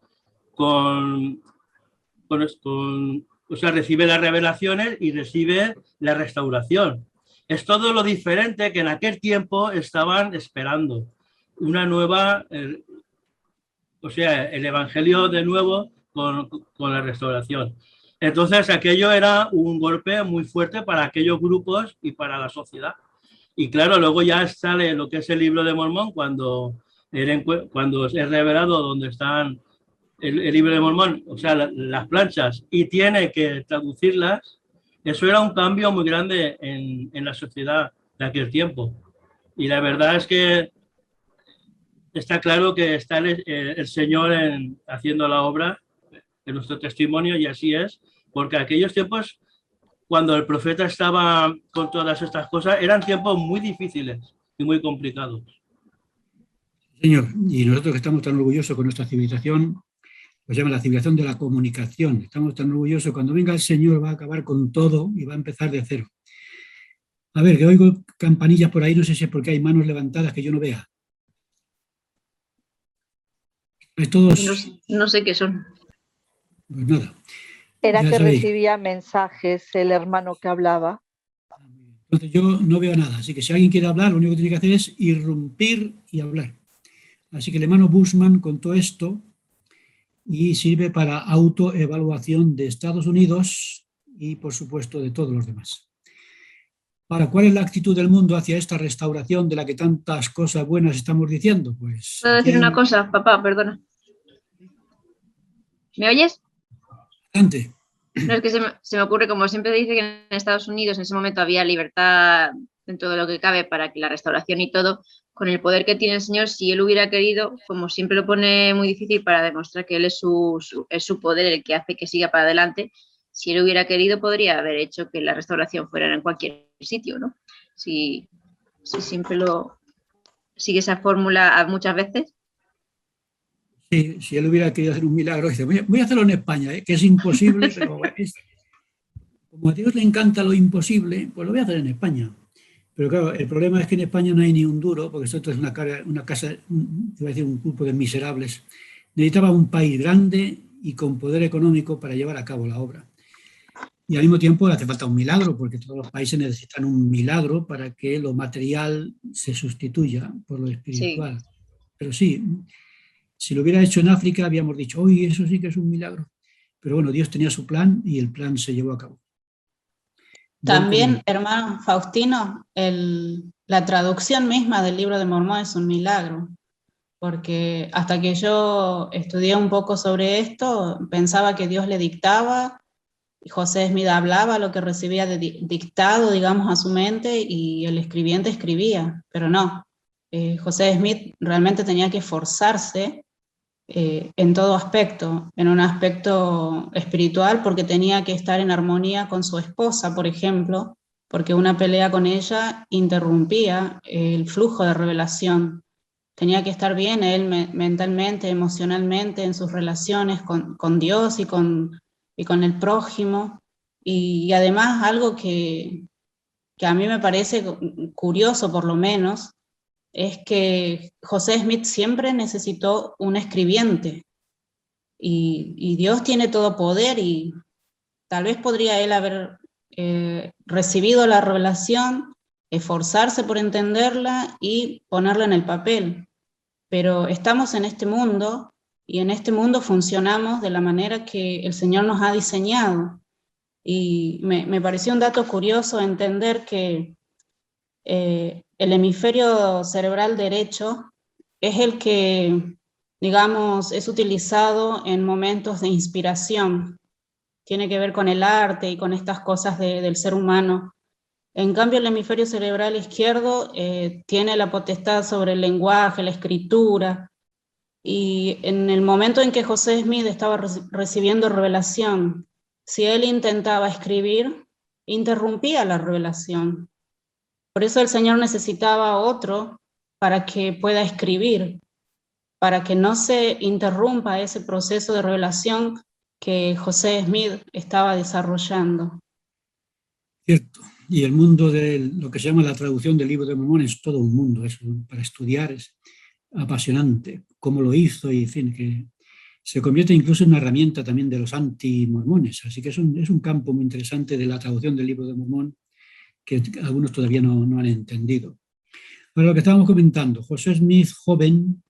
S4: o sea, recibe las revelaciones y recibe la restauración. Es todo lo diferente que en aquel tiempo estaban esperando. Una nueva, o sea, el evangelio de nuevo con la restauración. Entonces, aquello era un golpe muy fuerte para aquellos grupos y para la sociedad. Y claro, luego ya sale lo que es el libro de Mormón, cuando es revelado donde están el libro de Mormón, o sea, las planchas, y tiene que traducirlas. Eso era un cambio muy grande en la sociedad de aquel tiempo. Y la verdad es que está claro que está el Señor haciendo la obra en nuestro testimonio, y así es, porque aquellos tiempos, cuando el profeta estaba con todas estas cosas, eran tiempos muy difíciles y muy complicados.
S1: Señor, y nosotros que estamos tan orgullosos con nuestra civilización, pues llama la civilización de la comunicación. Estamos tan orgullosos, cuando venga el Señor va a acabar con todo y va a empezar de cero. A ver, que oigo campanillas por ahí, no sé si es porque hay manos levantadas que yo no vea. Todos...
S3: No sé qué son.
S1: Pues nada.
S6: Era
S1: Ya
S6: que
S1: sabéis.
S6: recibía mensajes el hermano que hablaba.
S1: Entonces yo no veo nada, así que si alguien quiere hablar, lo único que tiene que hacer es irrumpir y hablar. Así que el hermano Bushman contó esto y sirve para autoevaluación de Estados Unidos y, por supuesto, de todos los demás. Ahora, ¿cuál es la actitud del mundo hacia esta restauración de la que tantas cosas buenas estamos diciendo? Pues,
S3: ¿Puedo decir una cosa, papá? Perdona. ¿Me oyes?
S1: Adelante.
S3: No, es que se me ocurre, como siempre dice que en Estados Unidos en ese momento había libertad dentro de lo que cabe para que la restauración y todo, con el poder que tiene el Señor, si Él hubiera querido, como siempre lo pone muy difícil para demostrar que Él es su poder el que hace que siga para adelante, si Él hubiera querido podría haber hecho que la restauración fuera en cualquier sitio, ¿no? Si siempre sigue esa fórmula muchas veces.
S1: Sí, si él hubiera querido hacer un milagro, dice, voy a hacerlo en España, que es imposible, pero como a Dios le encanta lo imposible, pues lo voy a hacer en España. Pero claro, el problema es que en España no hay ni un duro, porque esto es una casa, iba a decir un grupo de miserables. Necesitaba un país grande y con poder económico para llevar a cabo la obra. Y al mismo tiempo le hace falta un milagro, porque todos los países necesitan un milagro para que lo material se sustituya por lo espiritual. Sí. Pero sí, si lo hubiera hecho en África, habíamos dicho, uy, eso sí que es un milagro. Pero bueno, Dios tenía su plan y el plan se llevó a cabo.
S10: También, hermano Faustino, la traducción misma del libro de Mormón es un milagro, porque hasta que yo estudié un poco sobre esto, pensaba que Dios le dictaba, y José Smith hablaba lo que recibía dictado, digamos, a su mente, y el escribiente escribía, pero no. José Smith realmente tenía que esforzarse en todo aspecto, en un aspecto espiritual, porque tenía que estar en armonía con su esposa, por ejemplo, porque una pelea con ella interrumpía el flujo de revelación. Tenía que estar bien él mentalmente, emocionalmente, en sus relaciones con Dios y con el prójimo. Y además algo que a mí me parece curioso, por lo menos, es que José Smith siempre necesitó un escribiente, y Dios tiene todo poder, y tal vez podría él haber recibido la revelación, esforzarse por entenderla y ponerla en el papel, pero estamos en este mundo, y en este mundo funcionamos de la manera que el Señor nos ha diseñado, y me pareció un dato curioso entender que el hemisferio cerebral derecho es el que, digamos, es utilizado en momentos de inspiración. Tiene que ver con el arte y con estas cosas del ser humano. En cambio, el hemisferio cerebral izquierdo tiene la potestad sobre el lenguaje, la escritura. Y en el momento en que José Smith estaba recibiendo revelación, si él intentaba escribir, interrumpía la revelación. Por eso el Señor necesitaba otro para que pueda escribir, para que no se interrumpa ese proceso de revelación que José Smith estaba desarrollando.
S1: Cierto. Y el mundo de lo que se llama la traducción del libro de Mormón es todo un mundo, eso para estudiar es apasionante, cómo lo hizo, y en fin, que se convierte incluso en una herramienta también de los anti-mormones. Así que es un campo muy interesante de la traducción del Libro de Mormón que algunos todavía no han entendido. Ahora, lo que estábamos comentando, José Smith, joven,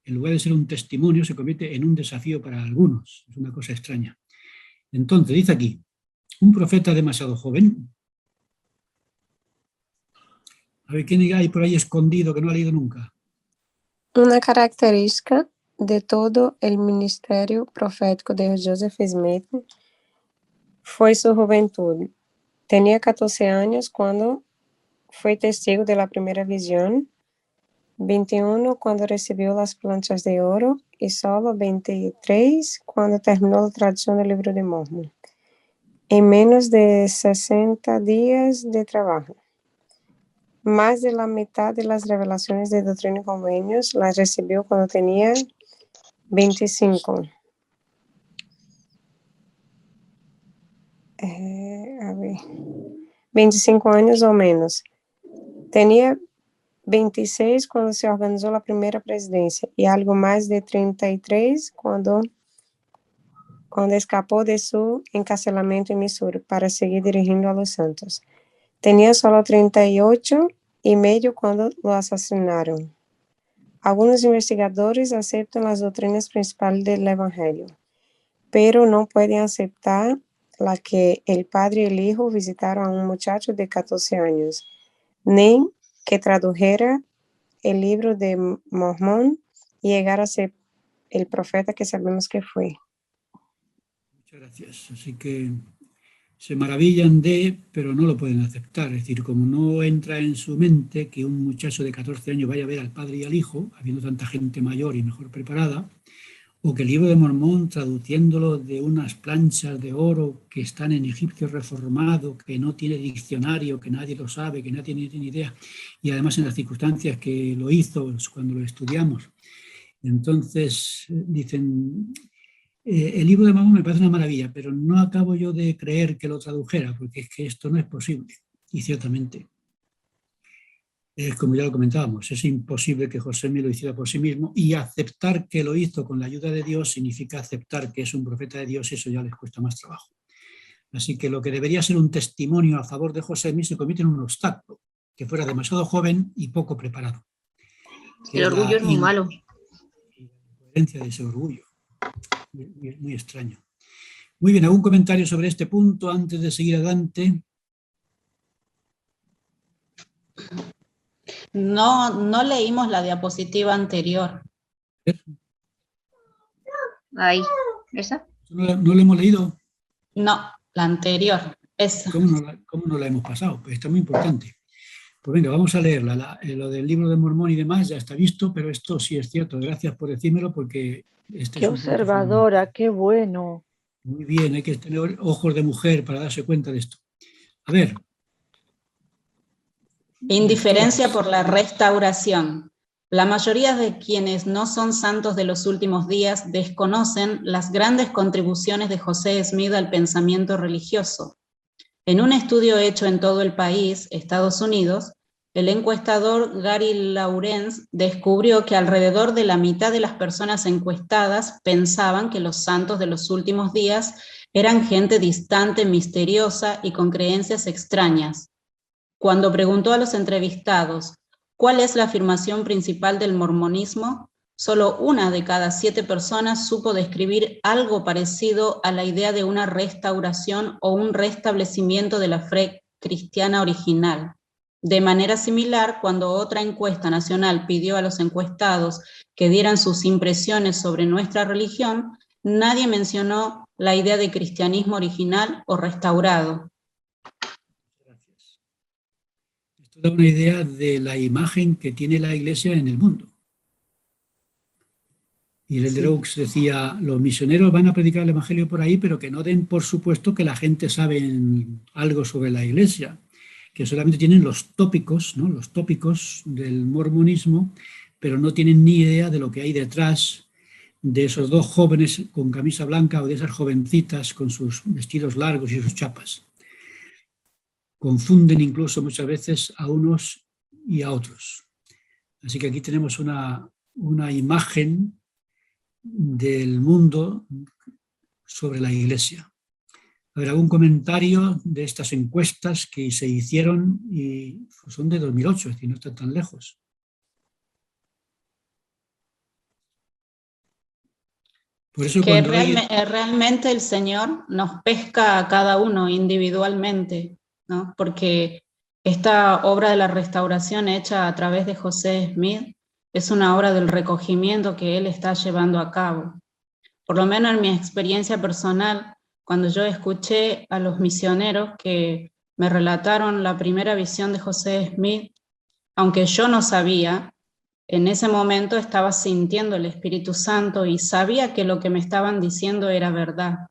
S1: en lugar de ser un testimonio, se convierte en un desafío para algunos. Es una cosa extraña. Entonces, dice aquí, un profeta demasiado joven. A ver, ¿quién hay por ahí escondido que no ha leído nunca?
S12: Una característica de todo el ministerio profético de Joseph Smith fue su juventud. Tenía 14 años cuando fue testigo de la primera visión, 21 cuando recibió las planchas de oro y solo 23 cuando terminó la traducción del Libro de Mormón. En menos de 60 días de trabajo. Más de la mitad de las revelaciones de Doctrina y Convenios las recibió cuando tenía 25. 25 años o menos. Tenía 26 cuando se organizó la primera presidencia y algo más de 33 cuando escapó de su encarcelamiento en Missouri para seguir dirigiendo a los santos. Tenía solo 38 y medio cuando lo asesinaron. Algunos investigadores aceptan las doctrinas principales del Evangelio, pero no pueden aceptar la que el padre y el hijo visitaron a un muchacho de 14 años, ni que tradujera el Libro de Mormón y llegara a ser el profeta que sabemos que fue.
S1: Muchas gracias. Así que se maravillan pero no lo pueden aceptar. Es decir, como no entra en su mente que un muchacho de 14 años vaya a ver al padre y al hijo, habiendo tanta gente mayor y mejor preparada, o que el Libro de Mormón, traduciéndolo de unas planchas de oro que están en egipcio reformado, que no tiene diccionario, que nadie lo sabe, que nadie tiene idea, y además en las circunstancias que lo hizo cuando lo estudiamos. Entonces dicen, el Libro de Mormón me parece una maravilla, pero no acabo yo de creer que lo tradujera, porque es que esto no es posible. Y ciertamente, como ya lo comentábamos, es imposible que José Smith lo hiciera por sí mismo, y aceptar que lo hizo con la ayuda de Dios significa aceptar que es un profeta de Dios, y eso ya les cuesta más trabajo. Así que lo que debería ser un testimonio a favor de José Smith se convierte en un obstáculo, que fuera demasiado joven y poco preparado.
S3: El orgullo es muy malo.
S1: La incoherencia de ese orgullo. Muy extraño. Muy bien, ¿algún comentario sobre este punto antes de seguir adelante?
S10: No leímos la diapositiva anterior.
S3: Ahí, ¿esa?
S1: ¿No la hemos leído?
S10: No, la anterior. Esa.
S1: ¿Cómo no la hemos pasado? Pues está muy importante. Pues venga, vamos a leerla. Lo del Libro de Mormón y demás ya está visto, pero esto sí es cierto. Gracias por decírmelo porque...
S6: Qué observadora, qué bueno.
S1: Muy bien, hay que tener ojos de mujer para darse cuenta de esto. A ver.
S10: Indiferencia por la restauración. La mayoría de quienes no son santos de los últimos días desconocen las grandes contribuciones de José Smith al pensamiento religioso. En un estudio hecho en todo el país, Estados Unidos, el encuestador Gary Lawrence descubrió que alrededor de la mitad de las personas encuestadas pensaban que los santos de los últimos días eran gente distante, misteriosa y con creencias extrañas. Cuando preguntó a los entrevistados cuál es la afirmación principal del mormonismo, solo 1 de cada 7 personas supo describir algo parecido a la idea de una restauración o un restablecimiento de la fe cristiana original. De manera similar, cuando otra encuesta nacional pidió a los encuestados que dieran sus impresiones sobre nuestra religión, nadie mencionó la idea de cristianismo original o restaurado.
S1: Gracias. Esto da una idea de la imagen que tiene la Iglesia en el mundo. Y el Elder Oaks decía, los misioneros van a predicar el Evangelio por ahí, pero que no den por supuesto que la gente sabe algo sobre la Iglesia, que solamente tienen los tópicos, ¿no? Los tópicos del mormonismo, pero no tienen ni idea de lo que hay detrás de esos 2 jóvenes con camisa blanca o de esas jovencitas con sus vestidos largos y sus chapas. Confunden incluso muchas veces a unos y a otros. Así que aquí tenemos una imagen del mundo sobre la Iglesia. A ver, algún comentario de estas encuestas que se hicieron y son de 2008, es decir, no están tan lejos. Por eso
S10: que
S1: cuando
S10: realmente el Señor nos pesca a cada uno individualmente, ¿no? Porque esta obra de la restauración hecha a través de José Smith es una obra del recogimiento que él está llevando a cabo. Por lo menos en mi experiencia personal, cuando yo escuché a los misioneros que me relataron la primera visión de José Smith, aunque yo no sabía, en ese momento estaba sintiendo el Espíritu Santo y sabía que lo que me estaban diciendo era verdad.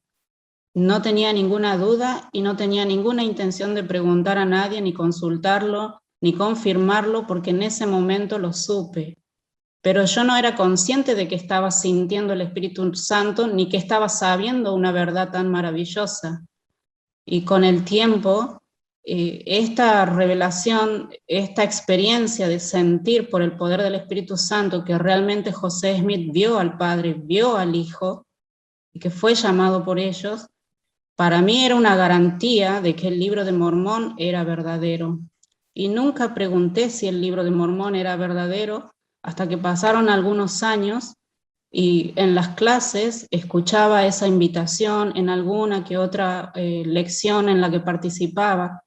S10: No tenía ninguna duda y no tenía ninguna intención de preguntar a nadie, ni consultarlo, ni confirmarlo, porque en ese momento lo supe. Pero yo no era consciente de que estaba sintiendo el Espíritu Santo, ni que estaba sabiendo una verdad tan maravillosa. Y con el tiempo, esta revelación, esta experiencia de sentir por el poder del Espíritu Santo que realmente José Smith vio al Padre, vio al Hijo, y que fue llamado por ellos, para mí era una garantía de que el Libro de Mormón era verdadero. Y nunca pregunté si el Libro de Mormón era verdadero hasta que pasaron algunos años y en las clases escuchaba esa invitación en alguna que otra lección en la que participaba.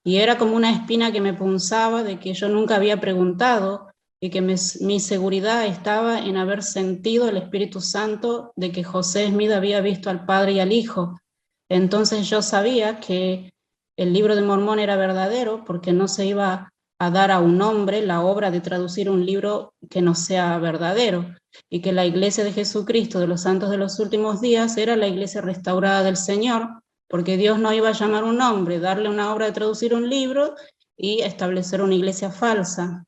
S10: Y era como una espina que me punzaba de que yo nunca había preguntado y que mi seguridad estaba en haber sentido el Espíritu Santo de que José Smith había visto al Padre y al Hijo. Entonces yo sabía que el Libro de Mormón era verdadero porque no se iba a dar a un hombre la obra de traducir un libro que no sea verdadero, y que la Iglesia de Jesucristo de los Santos de los Últimos Días era la Iglesia restaurada del Señor, porque Dios no iba a llamar a un hombre, darle una obra de traducir un libro y establecer una iglesia falsa.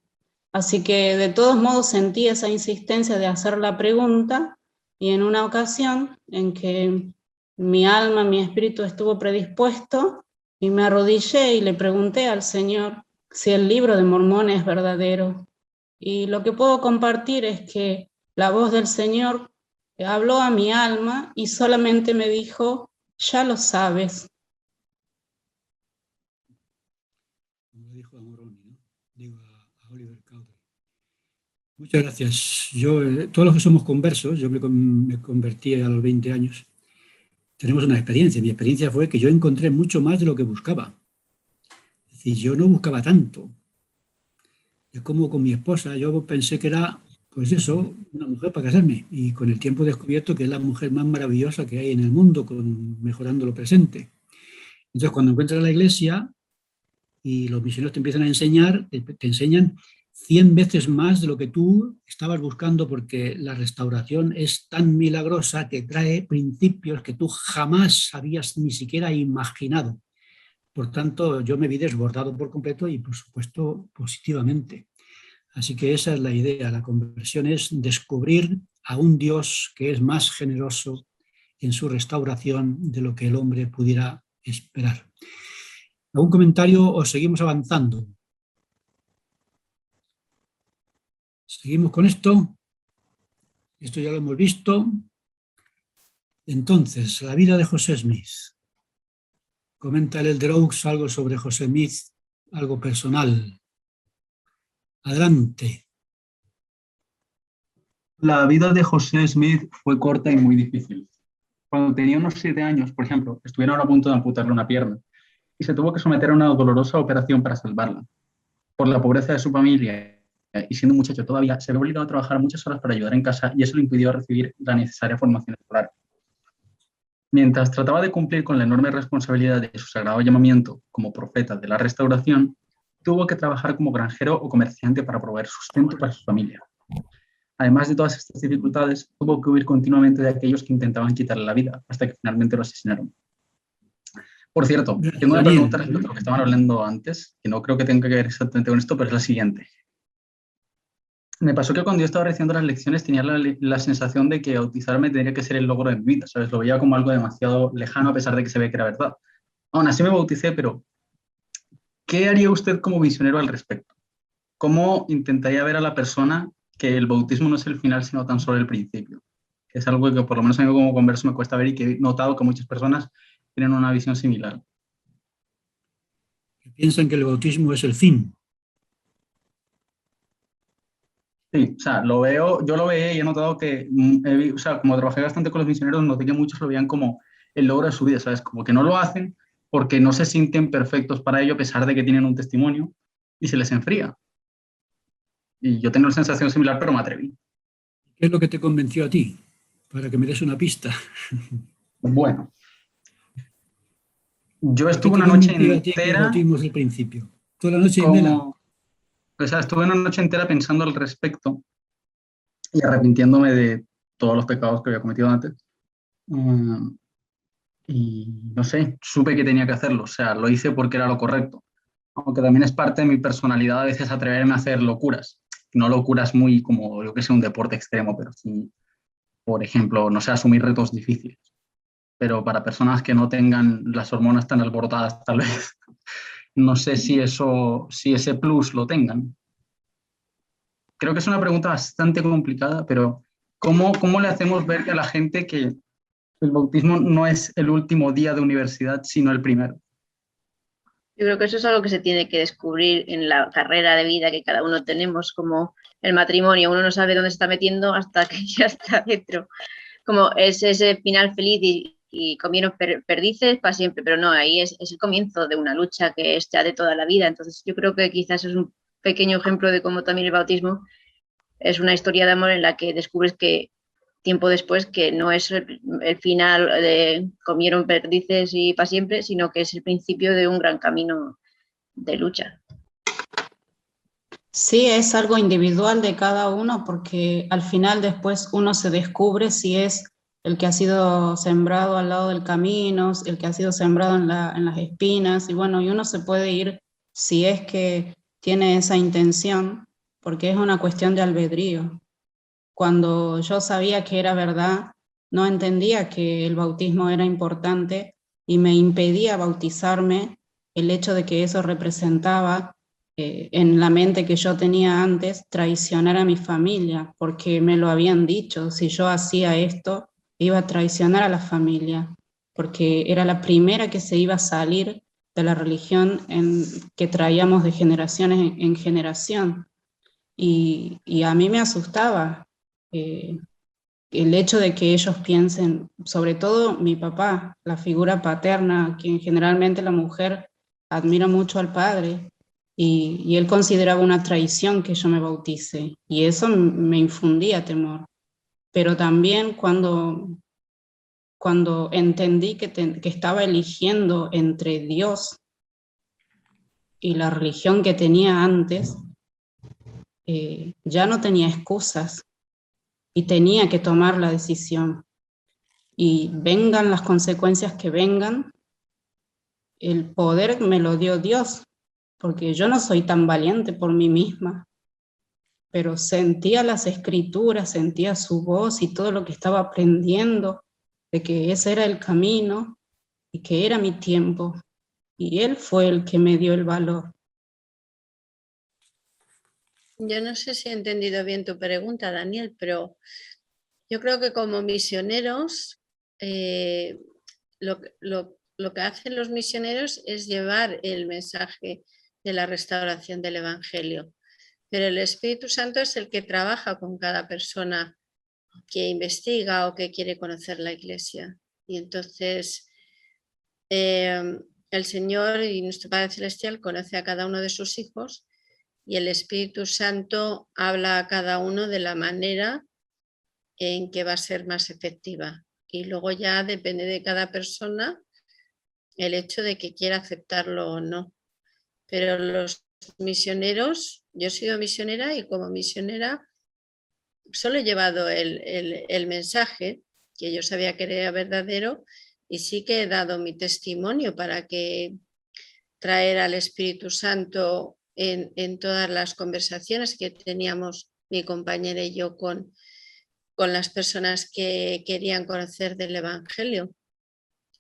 S10: Así que de todos modos sentí esa insistencia de hacer la pregunta, y en una ocasión en que mi alma, mi espíritu estuvo predispuesto, y me arrodillé y le pregunté al Señor si el Libro de Mormón es verdadero. Y lo que puedo compartir es que la voz del Señor habló a mi alma y solamente me dijo: ya lo sabes.
S1: Como le dijo a Moroni, ¿no? Digo a Oliver Cowdery. Muchas gracias. Yo, todos los que somos conversos, yo me convertí a los 20 años, tenemos una experiencia. Mi experiencia fue que yo encontré mucho más de lo que buscaba. Es decir, yo no buscaba tanto. Es como con mi esposa, yo pensé que era, pues eso, una mujer para casarme, y con el tiempo he descubierto que es la mujer más maravillosa que hay en el mundo, mejorando lo presente. Entonces, cuando encuentras la iglesia y los misioneros te empiezan a enseñar, te enseñan 100 veces más de lo que tú estabas buscando, porque la restauración es tan milagrosa que trae principios que tú jamás habías ni siquiera imaginado. Por tanto, yo me vi desbordado por completo y, por supuesto, positivamente. Así que esa es la idea. La conversión es descubrir a un Dios que es más generoso en su restauración de lo que el hombre pudiera esperar. ¿Algún comentario o seguimos avanzando? Seguimos con esto. Esto ya lo hemos visto. Entonces, la vida de José Smith. Comenta el Elder Oaks algo sobre José Smith, algo personal. Adelante.
S8: La vida de José Smith fue corta y muy difícil. Cuando tenía unos 7 años, por ejemplo, estuvieron a punto de amputarle una pierna y se tuvo que someter a una dolorosa operación para salvarla. Por la pobreza de su familia y siendo un muchacho todavía, se ve obligado a trabajar muchas horas para ayudar en casa, y eso le impidió recibir la necesaria formación escolar. Mientras trataba de cumplir con la enorme responsabilidad de su sagrado llamamiento como profeta de la restauración, tuvo que trabajar como granjero o comerciante para proveer sustento para su familia. Además de todas estas dificultades, tuvo que huir continuamente de aquellos que intentaban quitarle la vida, hasta que finalmente lo asesinaron. Por cierto, tengo una pregunta respecto a lo que estaban hablando antes, que no creo que tenga que ver exactamente con esto, pero es la siguiente. Me pasó que cuando yo estaba recibiendo las lecciones tenía la sensación de que bautizarme tendría que ser el logro de mi vida, ¿sabes? Lo veía como algo demasiado lejano, a pesar de que se ve que era verdad. Aún así me bauticé, pero ¿qué haría usted como misionero al respecto? ¿Cómo intentaría ver a la persona que el bautismo no es el final, sino tan solo el principio? que es algo que por lo menos a mí como converso me cuesta ver y que he notado que muchas personas tienen una visión similar.
S1: Piensan que el bautismo es el fin.
S8: Sí, o sea, yo lo veía y he notado que, o sea, como trabajé bastante con los misioneros, noté que muchos lo veían como el logro de su vida, ¿sabes? Como que no lo hacen porque no se sienten perfectos para ello, a pesar de que tienen un testimonio, y se les enfría. Y yo tengo una sensación similar, pero me atreví.
S1: ¿Qué es lo que te convenció a ti? Para que me des una pista.
S8: Bueno, yo
S1: ¿Qué
S8: estuve
S1: te
S8: una noche
S1: convenció a ti que el
S8: entera
S1: bautismo es el principio? Toda la noche en vela.
S8: como, o sea, estuve una noche entera pensando al respecto y arrepintiéndome de todos los pecados que había cometido antes. Y no sé, supe que tenía que hacerlo, o sea, lo hice porque era lo correcto. Aunque también es parte de mi personalidad a veces atreverme a hacer locuras. No locuras muy como, yo que sé, un deporte extremo, pero sí, por ejemplo, no sé, asumir retos difíciles. Pero para personas que no tengan las hormonas tan alborotadas, tal vez, no sé si si ese plus lo tengan. Creo que es una pregunta bastante complicada, pero ¿cómo le hacemos ver a la gente que el bautismo no es el último día de universidad, sino el primero?
S3: Yo creo que eso es algo que se tiene que descubrir en la carrera de vida que cada uno tenemos, como el matrimonio. Uno no sabe dónde se está metiendo hasta que ya está dentro. Como es ese final feliz y comieron perdices para siempre, pero no, ahí es el comienzo de una lucha que es ya de toda la vida. Entonces yo creo que quizás es un pequeño ejemplo de cómo también el bautismo es una historia de amor en la que descubres que tiempo después que no es el final de comieron perdices y para siempre, sino que es el principio de un gran camino de lucha.
S10: Sí, es algo individual de cada uno porque al final después uno se descubre si es el que ha sido sembrado al lado del camino, el que ha sido sembrado en las espinas, y bueno, y uno se puede ir si es que tiene esa intención, porque es una cuestión de albedrío. Cuando yo sabía que era verdad, no entendía que el bautismo era importante y me impedía bautizarme el hecho de que eso representaba en la mente que yo tenía antes traicionar a mi familia, porque me lo habían dicho, si yo hacía esto iba a traicionar a la familia, porque era la primera que se iba a salir de la religión que traíamos de generación en generación. Y a mí me asustaba el hecho de que ellos piensen, sobre todo mi papá, la figura paterna, quien generalmente la mujer admira mucho al padre, y él consideraba una traición que yo me bautice, y eso me infundía temor. Pero también cuando entendí que estaba eligiendo entre Dios y la religión que tenía antes, ya no tenía excusas y tenía que tomar la decisión. Y vengan las consecuencias que vengan, el poder me lo dio Dios, porque yo no soy tan valiente por mí misma, pero sentía las escrituras, sentía su voz y todo lo que estaba aprendiendo, de que ese era el camino y que era mi tiempo, y Él fue el que me dio el valor.
S5: Yo no sé si he entendido bien tu pregunta, Daniel, pero yo creo que como misioneros, lo que hacen los misioneros es llevar el mensaje de la restauración del Evangelio, pero el Espíritu Santo es el que trabaja con cada persona que investiga o que quiere conocer la Iglesia. Y entonces el Señor y nuestro Padre Celestial conoce a cada uno de sus hijos y el Espíritu Santo habla a cada uno de la manera en que va a ser más efectiva. Y luego ya depende de cada persona el hecho de que quiera aceptarlo o no. Pero los misioneros, yo he sido misionera y como misionera solo he llevado el mensaje, que yo sabía que era verdadero, y sí que he dado mi testimonio para que traer al Espíritu Santo en todas las conversaciones que teníamos mi compañera y yo con las personas que querían conocer del Evangelio.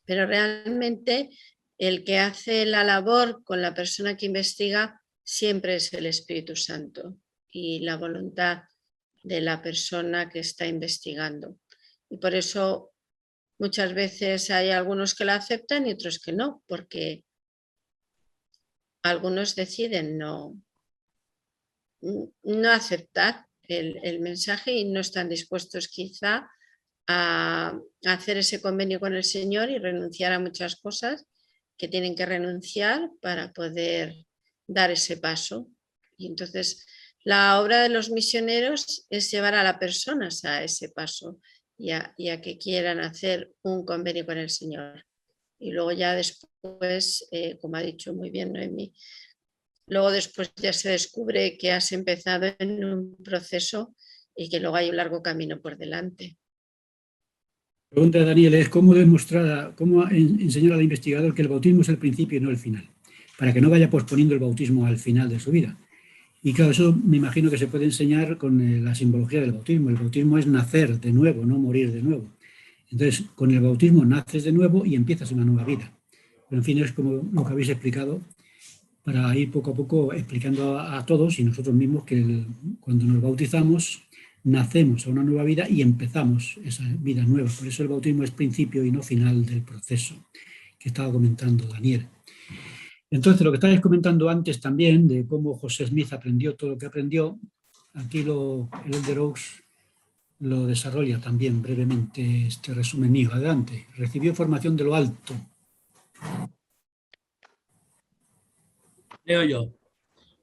S5: Pero realmente el que hace la labor con la persona que investiga siempre es el Espíritu Santo y la voluntad de la persona que está investigando. Y por eso muchas veces hay algunos que la aceptan y otros que no, porque algunos deciden no aceptar el mensaje y no están dispuestos quizá a hacer ese convenio con el Señor y renunciar a muchas cosas que tienen que renunciar para poder dar ese paso. Y entonces la obra de los misioneros es llevar a las personas a ese paso y a que quieran hacer un convenio con el Señor. Y luego ya después, como ha dicho muy bien Noemí, luego después ya se descubre que has empezado en un proceso y que luego hay un largo camino por delante.
S1: La pregunta de Daniel es cómo enseñar al investigador que el bautismo es el principio y no el final, para que no vaya posponiendo el bautismo al final de su vida. Y claro, eso me imagino que se puede enseñar con la simbología del bautismo. El bautismo es nacer de nuevo, no morir de nuevo. Entonces, con el bautismo naces de nuevo y empiezas una nueva vida. Pero en fin, es como lo que habéis explicado, para ir poco a poco explicando a todos y nosotros mismos que cuando nos bautizamos nacemos a una nueva vida y empezamos esa vida nueva. Por eso el bautismo es principio y no final del proceso que estaba comentando Daniel. Entonces, lo que estabais comentando antes también, de cómo José Smith aprendió todo lo que aprendió, aquí el Elder Oaks lo desarrolla también brevemente este resumen mío. Adelante. Recibió formación de lo alto.
S4: Leo yo.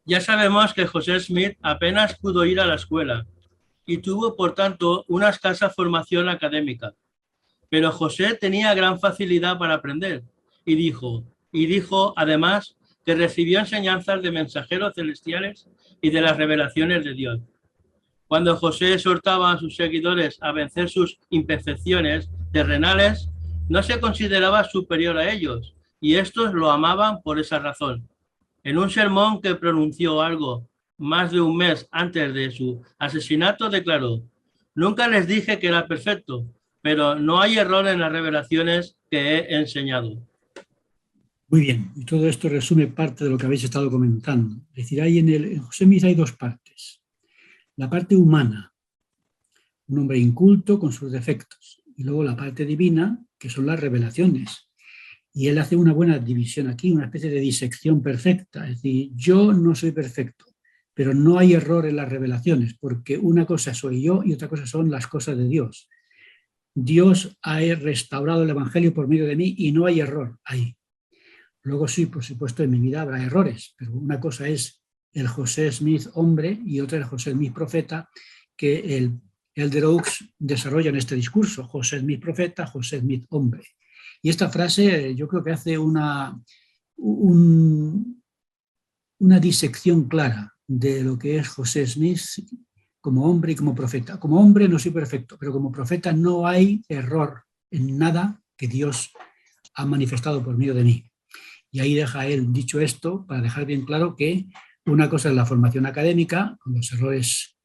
S4: Ya sabemos que José Smith apenas pudo ir a la escuela y tuvo, por tanto, una escasa formación académica. Pero José tenía gran facilidad para aprender y dijo además que recibió enseñanzas de mensajeros celestiales y de las revelaciones de Dios. Cuando José exhortaba a sus seguidores a vencer sus imperfecciones terrenales, no se consideraba superior a ellos y estos lo amaban por esa razón. En un sermón que pronunció algo más de un mes antes de su asesinato, declaró: «Nunca les dije que era perfecto, pero no hay error en las revelaciones que he enseñado».
S1: Muy bien, y todo esto resume parte de lo que habéis estado comentando. Es decir, en José Smith hay dos partes. La parte humana, un hombre inculto con sus defectos, y luego la parte divina, que son las revelaciones. Y él hace una buena división aquí, una especie de disección perfecta. Es decir, yo no soy perfecto, pero no hay error en las revelaciones, porque una cosa soy yo y otra cosa son las cosas de Dios. Dios ha restaurado el Evangelio por medio de mí y no hay error ahí. Luego sí, por supuesto, en mi vida habrá errores, pero una cosa es el José Smith hombre y otra el José Smith profeta, que el Elder Oaks desarrolla en este discurso: José Smith profeta, José Smith hombre. Y esta frase yo creo que hace una disección clara de lo que es José Smith como hombre y como profeta. Como hombre no soy perfecto, pero como profeta no hay error en nada que Dios ha manifestado por medio de mí. Y ahí deja él dicho esto para dejar bien claro que una cosa es la formación académica, con los errores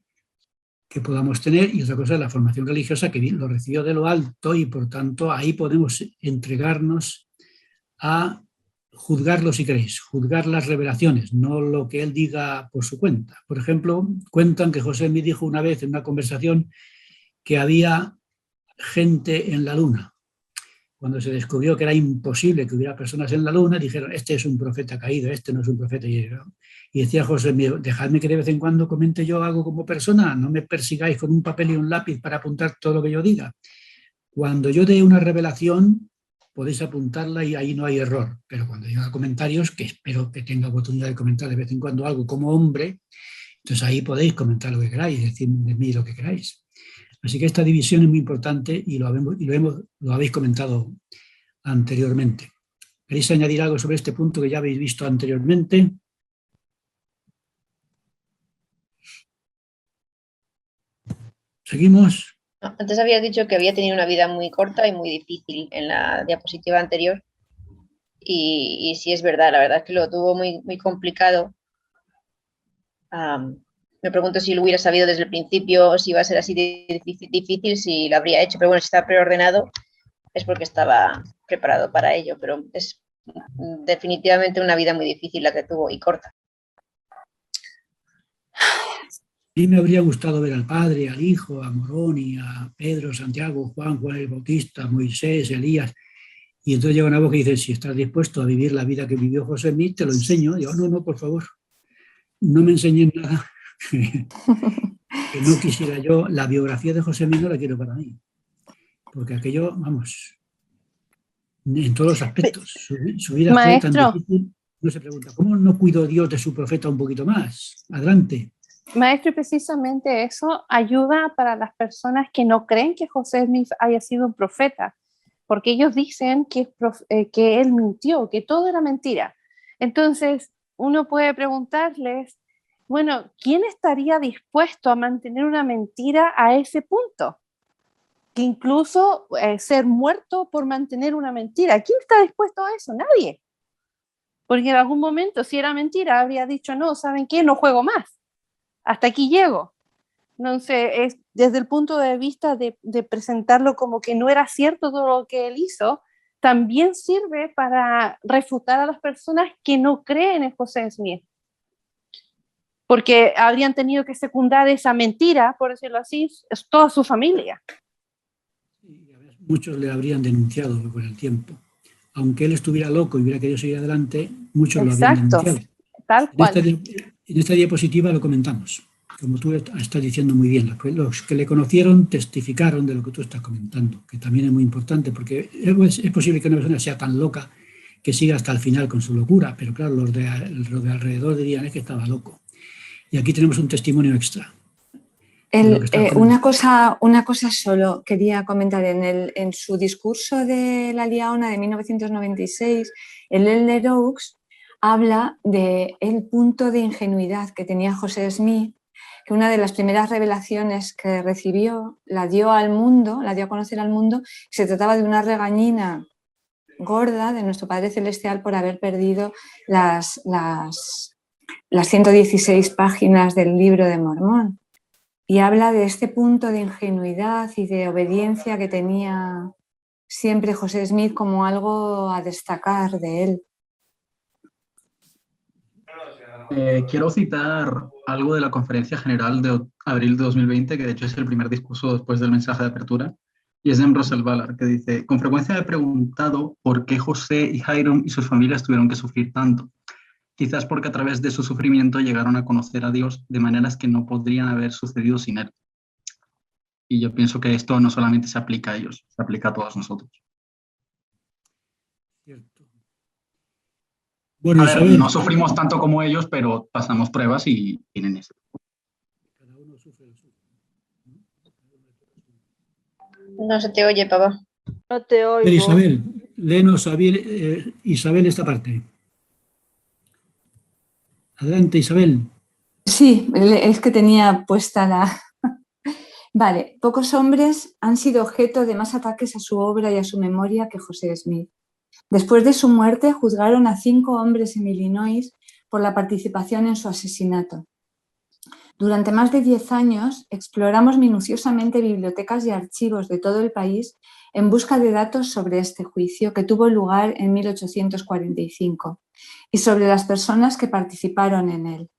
S1: que podamos tener, y otra cosa es la formación religiosa, que lo recibió de lo alto y por tanto ahí podemos entregarnos a juzgarlo, si queréis, juzgar las revelaciones, no lo que él diga por su cuenta. Por ejemplo, cuentan que José me dijo una vez en una conversación que había gente en la luna. Cuando se descubrió que era imposible que hubiera personas en la luna, dijeron: este es un profeta caído, este no es un profeta. Y decía José: dejadme que de vez en cuando comente yo algo como persona, no me persigáis con un papel y un lápiz para apuntar todo lo que yo diga. Cuando yo dé una revelación, podéis apuntarla y ahí no hay error. Pero cuando yo haga comentarios, que espero que tenga oportunidad de comentar de vez en cuando algo como hombre, entonces ahí podéis comentar lo que queráis, decir de mí lo que queráis. Así que esta división es muy importante y lo habéis comentado anteriormente. ¿Queréis añadir algo sobre este punto que ya habéis visto anteriormente? ¿Seguimos?
S3: Antes habías dicho que había tenido una vida muy corta y muy difícil en la diapositiva anterior. Y sí es verdad, la verdad es que lo tuvo muy, muy complicado. Me pregunto si lo hubiera sabido desde el principio o si iba a ser así de difícil, si lo habría hecho. Pero bueno, si está preordenado es porque estaba preparado para ello. Pero es definitivamente una vida muy difícil la que tuvo y corta.
S1: mí me habría gustado ver al Padre, al Hijo, a Moroni, a Pedro, Santiago, Juan el Bautista, Moisés, Elías. Y entonces llega una voz que dice, si estás dispuesto a vivir la vida que vivió José Smith, te lo enseño. Y yo, no, por favor, no me enseñes nada. Que no quisiera yo, la biografía de José Smith no la quiero para mí. Porque aquello, vamos, en todos los aspectos. Su vida fue tan difícil. No se pregunta, ¿cómo no cuidó Dios de su profeta un poquito más? Adelante.
S9: Maestro, y precisamente eso ayuda para las personas que no creen que José Smith haya sido un profeta, porque ellos dicen que él mintió, que todo era mentira. Entonces, uno puede preguntarles, bueno, ¿quién estaría dispuesto a mantener una mentira a ese punto? Que incluso ser muerto por mantener una mentira. ¿Quién está dispuesto a eso? Nadie. Porque en algún momento, si era mentira, habría dicho, no, ¿saben qué? No juego más. Hasta aquí llego. Entonces, es desde el punto de vista de presentarlo como que no era cierto todo lo que él hizo, también sirve para refutar a las personas que no creen en José Smith. Porque habrían tenido que secundar esa mentira, por decirlo así, es toda su familia.
S1: Muchos le habrían denunciado con el tiempo. Aunque él estuviera loco y hubiera querido seguir adelante, muchos lo habrían denunciado.
S9: Tal cual.
S1: En esta diapositiva lo comentamos, como tú estás diciendo muy bien. Los que le conocieron testificaron de lo que tú estás comentando, que también es muy importante, porque es posible que una persona sea tan loca que siga hasta el final con su locura, pero claro, los de alrededor dirían es que estaba loco. Y aquí tenemos un testimonio extra.
S2: Una cosa solo quería comentar. En su discurso de la Liaona de 1996, el elder Oaks habla del punto de ingenuidad que tenía José Smith, que una de las primeras revelaciones que recibió la dio al mundo, la dio a conocer al mundo. Se trataba de una regañina gorda de nuestro Padre Celestial por haber perdido las 116 páginas del Libro de Mormón. Y habla de este punto de ingenuidad y de obediencia que tenía siempre José Smith como algo a destacar de él.
S8: Quiero citar algo de la Conferencia General de abril de 2020, que de hecho es el primer discurso después del mensaje de apertura, y es de Russell Ballard, que dice: con frecuencia me he preguntado por qué José y Hiram y sus familias tuvieron que sufrir tanto. Quizás porque a través de su sufrimiento llegaron a conocer a Dios de maneras que no podrían haber sucedido sin Él. Y yo pienso que esto no solamente se aplica a ellos, se aplica a todos nosotros.
S1: Cierto. Bueno,
S8: a ver, no sufrimos tanto como ellos, pero pasamos pruebas y tienen eso.
S1: Cada uno sufre lo suyo.
S3: No se te oye, papá.
S6: No te oigo.
S1: Pero Isabel, léenos, Isabel, esta parte. Adelante, Isabel.
S2: Sí, es que tenía puesta la... Vale, pocos hombres han sido objeto de más ataques a su obra y a su memoria que José Smith. Después de su muerte, juzgaron a 5 hombres en Illinois por la participación en su asesinato. Durante más de 10 años, exploramos minuciosamente bibliotecas y archivos de todo el país en busca de datos sobre este juicio que tuvo lugar en 1845 y sobre las personas que participaron en él.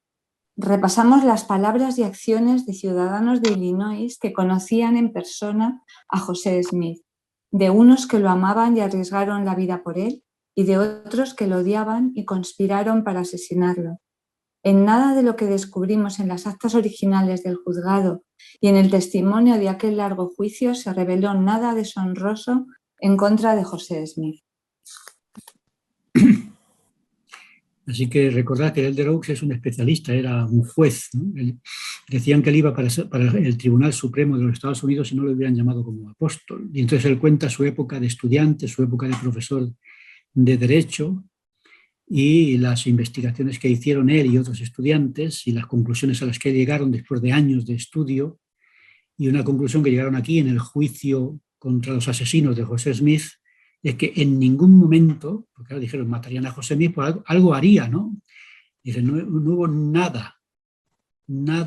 S2: Repasamos las palabras y acciones de ciudadanos de Illinois que conocían en persona a José Smith, de unos que lo amaban y arriesgaron la vida por él, y de otros que lo odiaban y conspiraron para asesinarlo. En nada de lo que descubrimos en las actas originales del juzgado y en el testimonio de aquel largo juicio se reveló nada deshonroso en contra de José Smith.
S1: Así que recordad que el elder Oaks es un especialista, era un juez, ¿no? Decían que él iba para el Tribunal Supremo de los Estados Unidos si no lo hubieran llamado como apóstol. Y entonces él cuenta su época de estudiante, su época de profesor de Derecho y las investigaciones que hicieron él y otros estudiantes y las conclusiones a las que llegaron después de años de estudio, y una conclusión que llegaron aquí en el juicio contra los asesinos de José Smith es que en ningún momento, porque ahora dijeron matarían a José Smith, pues algo haría, ¿no? Dicen, no hubo nada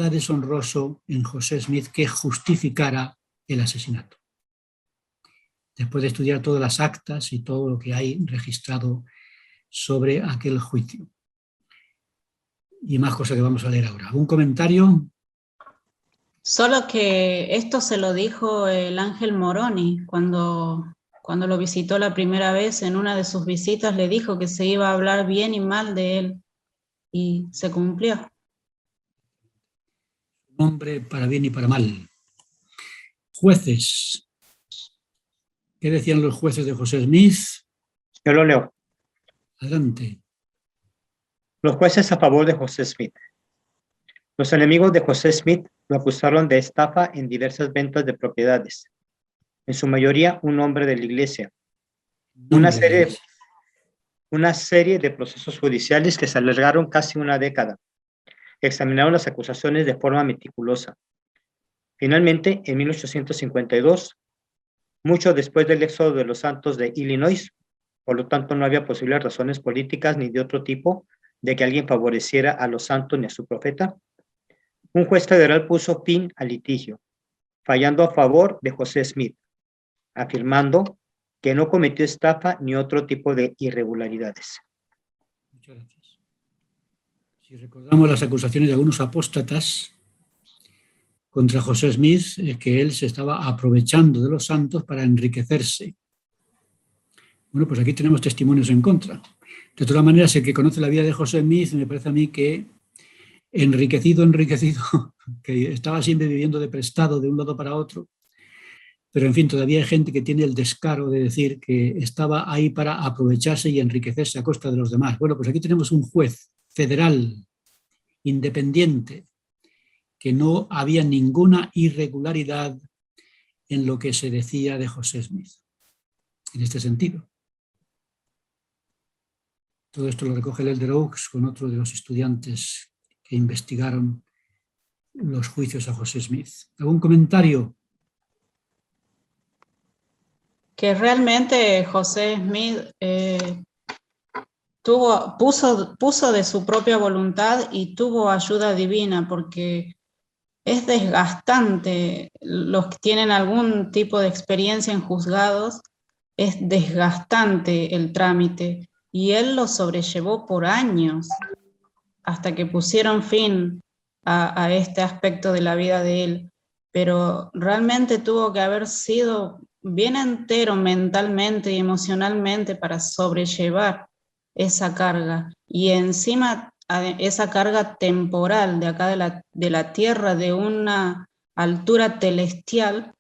S1: deshonroso en José Smith que justificara el asesinato. Después de estudiar todas las actas y todo lo que hay registrado sobre aquel juicio. Y más cosas que vamos a leer ahora. ¿Algún comentario?
S10: Solo que esto se lo dijo el ángel Moroni cuando lo visitó la primera vez. En una de sus visitas le dijo que se iba a hablar bien y mal de él, y se cumplió.
S1: Hombre para bien y para mal. Jueces. ¿Qué decían los jueces de José Smith?
S13: Yo lo leo.
S1: Adelante.
S13: Los jueces a favor de José Smith. Los enemigos de José Smith lo acusaron de estafa en diversas ventas de propiedades, en su mayoría un hombre de la iglesia. Una serie de procesos judiciales que se alargaron casi una década. Examinaron las acusaciones de forma meticulosa. Finalmente, en 1852, mucho después del éxodo de los santos de Illinois, por lo tanto no había posibles razones políticas ni de otro tipo de que alguien favoreciera a los santos ni a su profeta, un juez federal puso fin al litigio, fallando a favor de José Smith, afirmando que no cometió estafa ni otro tipo de irregularidades.
S1: Muchas gracias. Si recordamos las acusaciones de algunos apóstatas contra José Smith, es que él se estaba aprovechando de los santos para enriquecerse. Bueno, pues aquí tenemos testimonios en contra. De todas maneras, el que conoce la vida de José Smith, me parece a mí que enriquecido, que estaba siempre viviendo de prestado de un lado para otro, pero en fin, todavía hay gente que tiene el descaro de decir que estaba ahí para aprovecharse y enriquecerse a costa de los demás. Bueno, pues aquí tenemos un juez federal, independiente, que no había ninguna irregularidad en lo que se decía de José Smith, en este sentido. Todo esto lo recoge el Elder Oaks con otro de los estudiantes que investigaron los juicios a José Smith. ¿Algún comentario?
S10: Que realmente José Smith puso de su propia voluntad y tuvo ayuda divina, porque es desgastante. Los que tienen algún tipo de experiencia en juzgados, es desgastante el trámite, y él lo sobrellevó por años hasta que pusieron fin a este aspecto de la vida de él. Pero realmente tuvo que haber sido bien entero mentalmente y emocionalmente para sobrellevar esa carga, y encima esa carga temporal de acá de la tierra, de una altura celestial,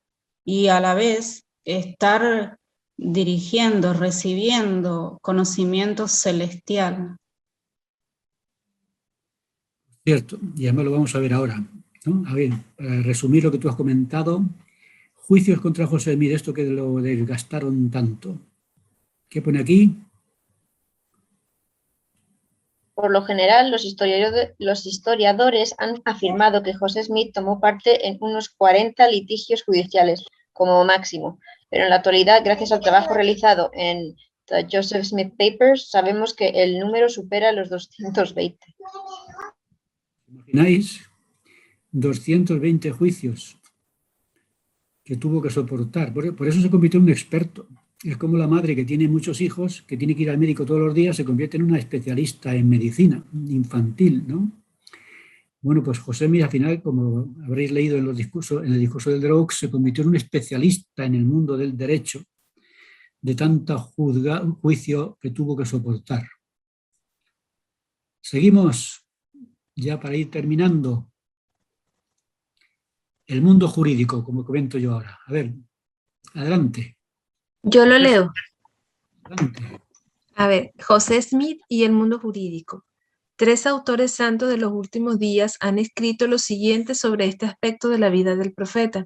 S10: y a la vez estar dirigiendo, recibiendo conocimiento celestial.
S1: Cierto, y además lo vamos a ver ahora, ¿no? A ver, para resumir lo que tú has comentado, juicios contra José Smith, esto que lo desgastaron tanto. ¿Qué pone aquí?
S3: Por lo general, los historiadores han afirmado que José Smith tomó parte en unos 40 litigios judiciales, como máximo, pero en la actualidad, gracias al trabajo realizado en The Joseph Smith Papers, sabemos que el número supera los 220.
S1: ¿Imagináis? 220 juicios que tuvo que soportar. Por eso se convirtió en un experto. Es como la madre que tiene muchos hijos, que tiene que ir al médico todos los días, se convierte en una especialista en medicina infantil, ¿no? Bueno, pues José Smith, al final, como habréis leído en el discurso del Elder Oaks, se convirtió en un especialista en el mundo del derecho, de tanto juicio que tuvo que soportar. Seguimos, ya para ir terminando. El mundo jurídico, como comento yo ahora. A ver, adelante.
S14: Yo lo leo.
S1: Adelante.
S14: A ver, José Smith y el mundo jurídico. 3 autores santos de los últimos días han escrito lo siguiente sobre este aspecto de la vida del profeta.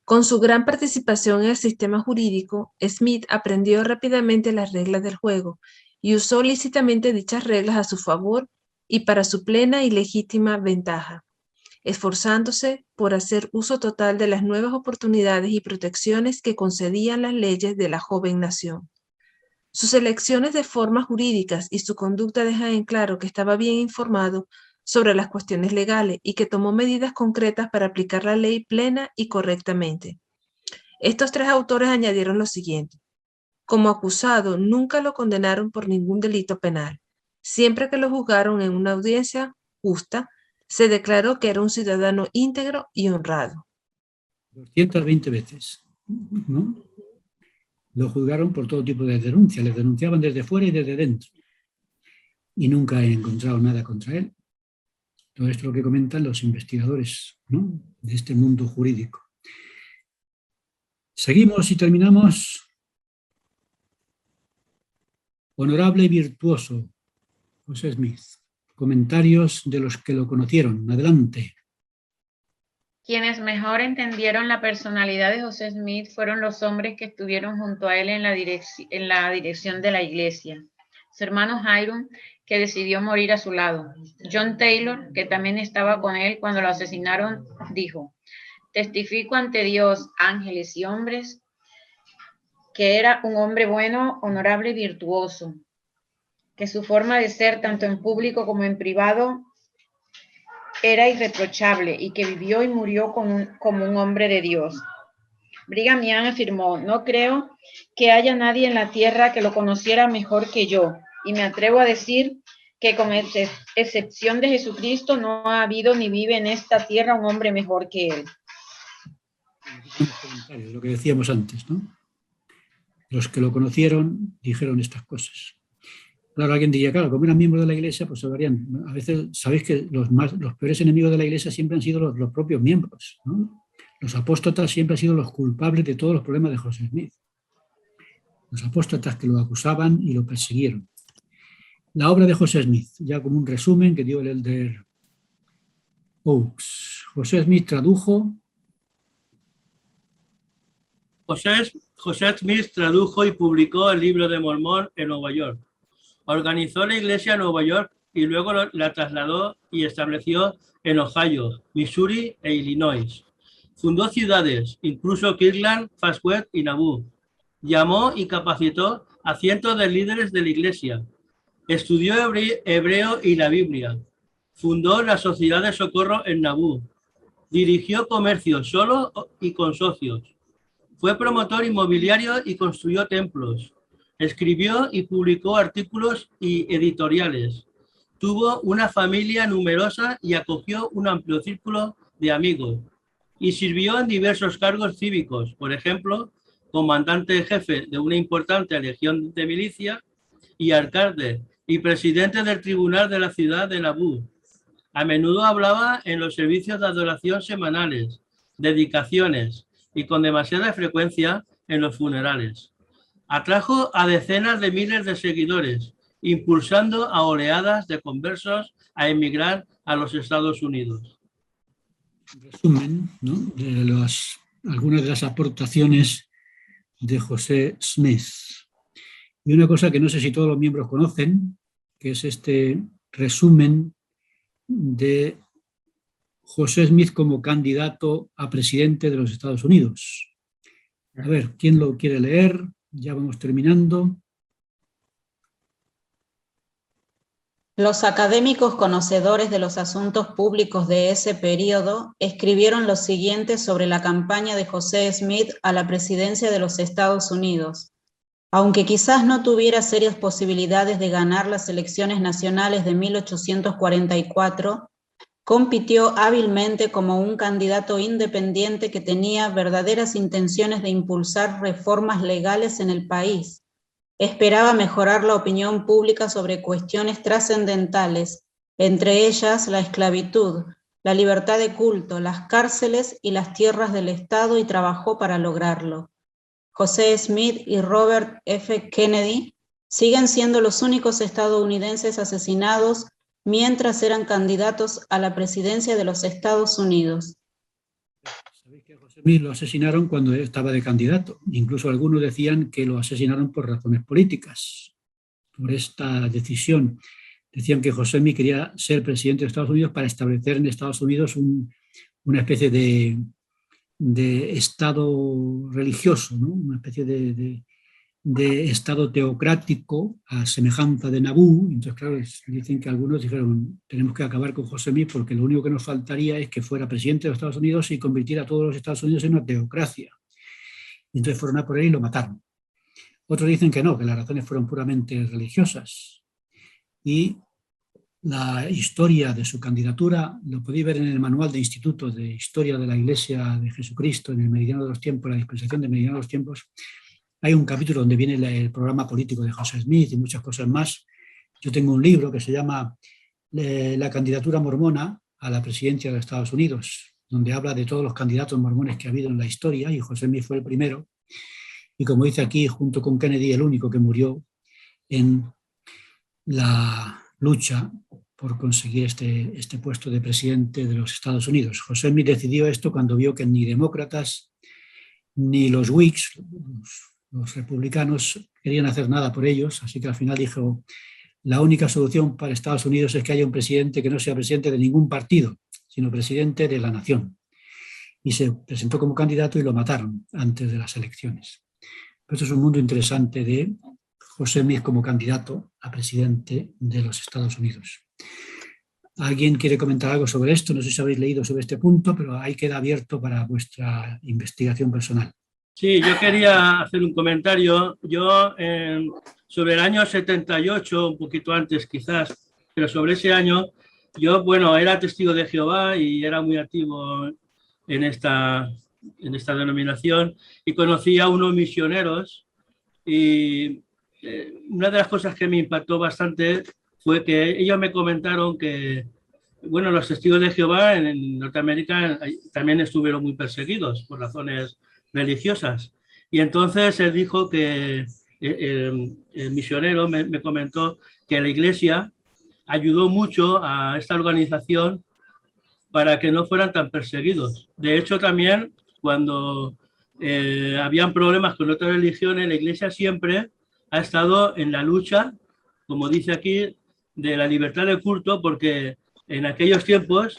S14: Con su gran participación en el sistema jurídico, Smith aprendió rápidamente las reglas del juego y usó lícitamente dichas reglas a su favor y para su plena y legítima ventaja, esforzándose por hacer uso total de las nuevas oportunidades y protecciones que concedían las leyes de la joven nación. Sus elecciones de formas jurídicas y su conducta dejan en claro que estaba bien informado sobre las cuestiones legales y que tomó medidas concretas para aplicar la ley plena y correctamente. Estos 3 autores añadieron lo siguiente. Como acusado, nunca lo condenaron por ningún delito penal. Siempre que lo juzgaron en una audiencia justa, Se declaró que era un ciudadano íntegro y honrado.
S1: 220 veces, ¿no? Lo juzgaron por todo tipo de denuncias, les denunciaban desde fuera y desde dentro. Y nunca he encontrado nada contra él. Todo esto es lo que comentan los investigadores, ¿no?, de este mundo jurídico. Seguimos y terminamos. Honorable y virtuoso José Smith. Comentarios de los que lo conocieron. Adelante.
S7: Quienes mejor entendieron la personalidad de José Smith fueron los hombres que estuvieron junto a él en la dirección de la iglesia. Su hermano Hiram, que decidió morir a su lado. John Taylor, que también estaba con él cuando lo asesinaron, dijo: testifico ante Dios, ángeles y hombres, que era un hombre bueno, honorable y virtuoso, que su forma de ser, tanto en público como en privado, era irreprochable y que vivió y murió como un hombre de Dios. Brigham Young afirmó: no creo que haya nadie en la tierra que lo conociera mejor que yo, y me atrevo a decir que con excepción de Jesucristo no ha habido ni vive en esta tierra un hombre mejor que él.
S1: Lo que decíamos antes, ¿no? Los que lo conocieron dijeron estas cosas. Claro, alguien diría, claro, como eran miembros de la iglesia, pues se verían. A veces sabéis que los peores enemigos de la iglesia siempre han sido los propios miembros, ¿no? Los apóstatas siempre han sido los culpables de todos los problemas de José Smith. Los apóstatas que lo acusaban y lo persiguieron. La obra de José Smith, ya como un resumen que dio el elder Oakes. José Smith tradujo.
S4: José Smith tradujo y publicó el Libro de Mormón en Nueva York. Organizó la iglesia en Nueva York y luego la trasladó y estableció en Ohio, Missouri e Illinois. Fundó ciudades, incluso Kirtland, Fastweb y Nauvoo. Llamó y capacitó a cientos de líderes de la iglesia. Estudió hebreo y la Biblia. Fundó la Sociedad de Socorro en Nauvoo. Dirigió comercio solo y con socios. Fue promotor inmobiliario y construyó templos. Escribió y publicó artículos y editoriales. Tuvo una familia numerosa y acogió un amplio círculo de amigos. Y sirvió en diversos cargos cívicos, por ejemplo, comandante jefe de una importante legión de milicia y alcalde y presidente del tribunal de la ciudad de Nauvoo. A menudo hablaba en los servicios de adoración semanales, dedicaciones y con demasiada frecuencia en los funerales. Atrajo a decenas de miles de seguidores, impulsando a oleadas de conversos a emigrar a los Estados Unidos.
S1: Resumen, ¿no?, de algunas de las aportaciones de José Smith. Y una cosa que no sé si todos los miembros conocen, que es este resumen de José Smith como candidato a presidente de los Estados Unidos. A ver, ¿quién lo quiere leer? Ya vamos terminando.
S10: Los académicos conocedores de los asuntos públicos de ese período escribieron lo siguiente sobre la campaña de José Smith a la presidencia de los Estados Unidos. Aunque quizás no tuviera serias posibilidades de ganar las elecciones nacionales de 1844, compitió hábilmente como un candidato independiente que tenía verdaderas intenciones de impulsar reformas legales en el país. Esperaba mejorar la opinión pública sobre cuestiones trascendentales, entre ellas la esclavitud, la libertad de culto, las cárceles y las tierras del Estado, y trabajó para lograrlo. José Smith y Robert F. Kennedy siguen siendo los únicos estadounidenses asesinados mientras eran candidatos a la presidencia de los Estados Unidos.
S1: Sabéis que a José Smith lo asesinaron cuando estaba de candidato. Incluso algunos decían que lo asesinaron por razones políticas, por esta decisión. Decían que José Smith quería ser presidente de Estados Unidos para establecer en Estados Unidos una especie de Estado religioso, ¿no? Una especie de Estado teocrático a semejanza de Nauvoo. Entonces, claro, dicen que algunos dijeron: tenemos que acabar con José Smith porque lo único que nos faltaría es que fuera presidente de los Estados Unidos y convirtiera a todos los Estados Unidos en una teocracia. Y entonces fueron a por él y lo mataron. Otros dicen que no, que las razones fueron puramente religiosas. Y la historia de su candidatura, lo podéis ver en el manual de Instituto de Historia de la Iglesia de Jesucristo, en el Meridiano de los Tiempos, la dispensación del Meridiano de los Tiempos. Hay un capítulo donde viene el programa político de José Smith y muchas cosas más. Yo tengo un libro que se llama La candidatura mormona a la presidencia de Estados Unidos, donde habla de todos los candidatos mormones que ha habido en la historia, y José Smith fue el primero. Y como dice aquí, junto con Kennedy, el único que murió en la lucha por conseguir este puesto de presidente de los Estados Unidos. José Smith decidió esto cuando vio que ni demócratas ni los Whigs, los republicanos, querían hacer nada por ellos, así que al final dijo: la única solución para Estados Unidos es que haya un presidente que no sea presidente de ningún partido, sino presidente de la nación. Y se presentó como candidato y lo mataron antes de las elecciones. Esto es un mundo interesante de José Smith como candidato a presidente de los Estados Unidos. ¿Alguien quiere comentar algo sobre esto? No sé si habéis leído sobre este punto, pero ahí queda abierto para vuestra investigación personal.
S4: Sí, yo quería hacer un comentario. Yo, sobre el año 78, un poquito antes quizás, pero sobre ese año, yo, bueno, era testigo de Jehová y era muy activo en esta denominación, y conocí a unos misioneros, y una de las cosas que me impactó bastante fue que ellos me comentaron que, bueno, los testigos de Jehová en Norteamérica también estuvieron muy perseguidos por razones religiosas. Y entonces él dijo que el misionero me comentó que la Iglesia ayudó mucho a esta organización para que no fueran tan perseguidos. De hecho, también cuando habían problemas con otras religiones, la Iglesia siempre ha estado en la lucha, como dice aquí, de la libertad de culto, porque en aquellos tiempos,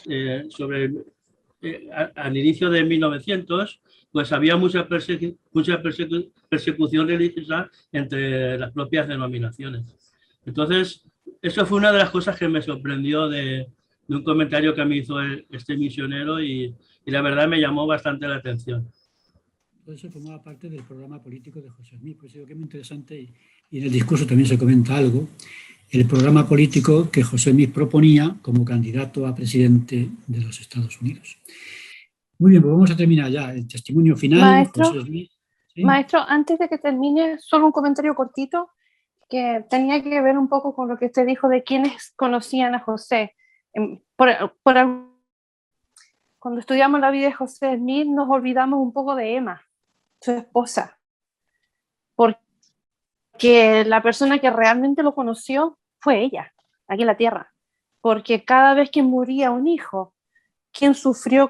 S4: al inicio de 1900, pues había mucha persecución religiosa entre las propias denominaciones. Entonces, eso fue una de las cosas que me sorprendió de un comentario que me hizo este misionero, y la verdad me llamó bastante la atención.
S1: Eso formaba parte del programa político de José Smith, pues digo que es muy interesante, y en el discurso también se comenta algo, el programa político que José Smith proponía como candidato a presidente de los Estados Unidos. Muy bien, pues vamos a terminar ya el testimonio final.
S9: Maestro,
S1: José Smith, ¿sí?
S9: Maestro, antes de que termine, solo un comentario cortito que tenía que ver un poco con lo que usted dijo de quienes conocían a José. Cuando estudiamos la vida de José Smith nos olvidamos un poco de Emma, su esposa, porque la persona que realmente lo conoció fue ella, aquí en la tierra, porque cada vez que moría un hijo, quien sufrió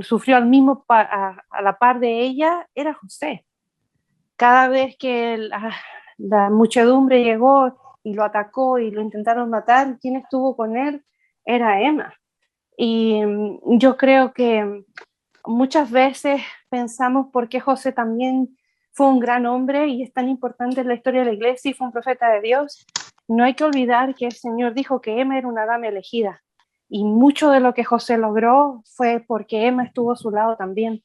S9: sufrió al mismo a la par de ella era José. Cada vez que la muchedumbre llegó y lo atacó y lo intentaron matar, quien estuvo con él era Emma. Y yo creo que muchas veces pensamos por qué José también fue un gran hombre y es tan importante en la historia de la iglesia y fue un profeta de Dios. No hay que olvidar que el Señor dijo que Emma era una dama elegida, y mucho de lo que José logró fue porque Emma estuvo a su lado también,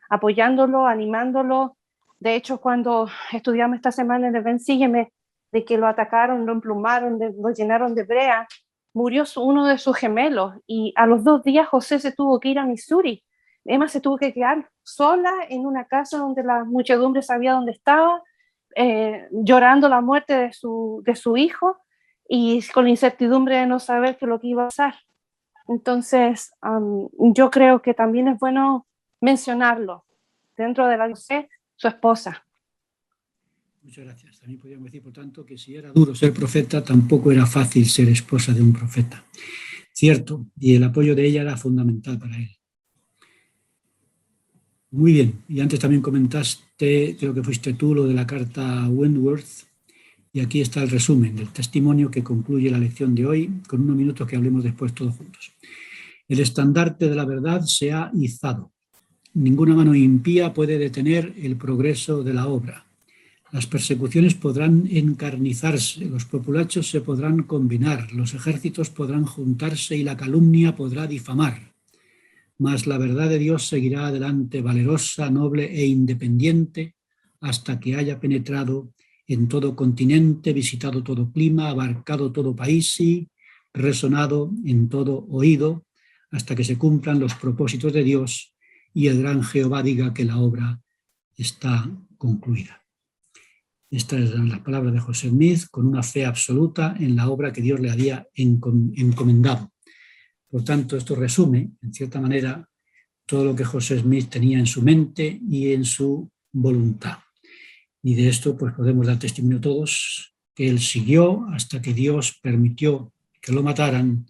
S9: apoyándolo, animándolo. De hecho, cuando estudiamos esta semana en el Ven Sígueme, de que lo atacaron, lo emplumaron, lo llenaron de brea, murió uno de sus gemelos, y a los 2 días José se tuvo que ir a Missouri. Emma se tuvo que quedar sola en una casa donde la muchedumbre sabía dónde estaba, llorando la muerte de su hijo, y con la incertidumbre de no saber qué es lo que iba a pasar. Entonces, yo creo que también es bueno mencionarlo dentro de la José, su esposa.
S1: Muchas gracias. También podríamos decir, por tanto, que si era duro ser profeta, tampoco era fácil ser esposa de un profeta. Cierto, y el apoyo de ella era fundamental para él. Muy bien, y antes también comentaste, creo que fuiste tú, lo de la carta a Wentworth, y aquí está el resumen del testimonio que concluye la lección de hoy, con unos minutos que hablemos después todos juntos. El estandarte de la verdad se ha izado. Ninguna mano impía puede detener el progreso de la obra. Las persecuciones podrán encarnizarse, los populachos se podrán combinar, los ejércitos podrán juntarse y la calumnia podrá difamar. Mas la verdad de Dios seguirá adelante, valerosa, noble e independiente, hasta que haya penetrado en todo continente, visitado todo clima, abarcado todo país y resonado en todo oído, hasta que se cumplan los propósitos de Dios y el gran Jehová diga que la obra está concluida. Estas eran las palabras de José Smith, con una fe absoluta en la obra que Dios le había encomendado. Por tanto, esto resume, en cierta manera, todo lo que José Smith tenía en su mente y en su voluntad. Y de esto pues podemos dar testimonio todos, que él siguió hasta que Dios permitió que lo mataran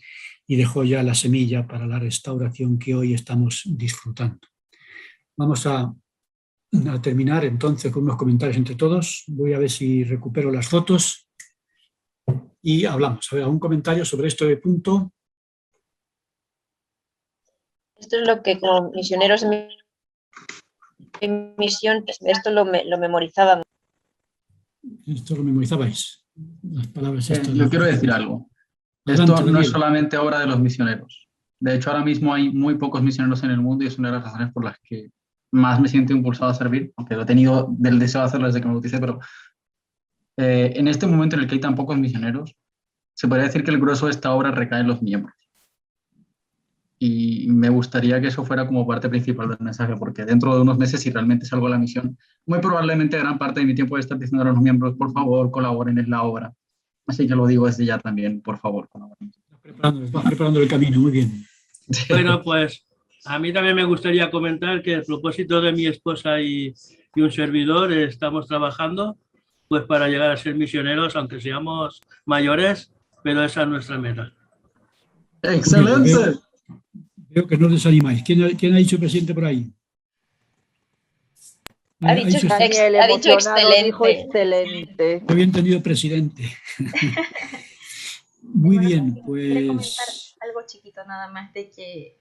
S1: y dejó ya la semilla para la restauración que hoy estamos disfrutando. Vamos a terminar entonces con unos comentarios entre todos. Voy a ver si recupero las fotos y hablamos. A ver, ¿algún comentario sobre este punto?
S3: Esto es lo que como misioneros en misión, esto lo memorizábamos.
S1: Esto lo memorizabais. Las palabras estas.
S8: Yo quiero decir algo.
S1: Adelante,
S8: Esto no
S1: Daniel.
S8: es solamente obra de los misioneros. De hecho, ahora mismo hay muy pocos misioneros en el mundo y es una de las razones por las que más me siento impulsado a servir, aunque lo he tenido del deseo de hacerlo desde que me bauticé, pero en este momento en el que hay tan pocos misioneros, se podría decir que el grueso de esta obra recae en los miembros. Y me gustaría que eso fuera como parte principal del mensaje, porque dentro de unos meses, si realmente salgo a la misión, muy probablemente gran parte de mi tiempo voy a estar diciendo a los miembros, por favor, colaboren en la obra. Así que lo digo desde ya también, por favor, colaboren.
S1: Vas preparando el camino, muy bien.
S4: Bueno, pues a mí también me gustaría comentar que el propósito de mi esposa y un servidor estamos trabajando pues para llegar a ser misioneros, aunque seamos mayores, pero esa es nuestra meta.
S8: ¡Excelente!
S1: Veo que no os desanimáis. ¿Quién ha dicho presidente por ahí?
S3: Ha dicho
S6: excelente.
S3: dijo excelente.
S1: Yo había entendido presidente. Muy bien,
S15: Quería comentar
S1: pues...
S15: algo chiquito nada más de que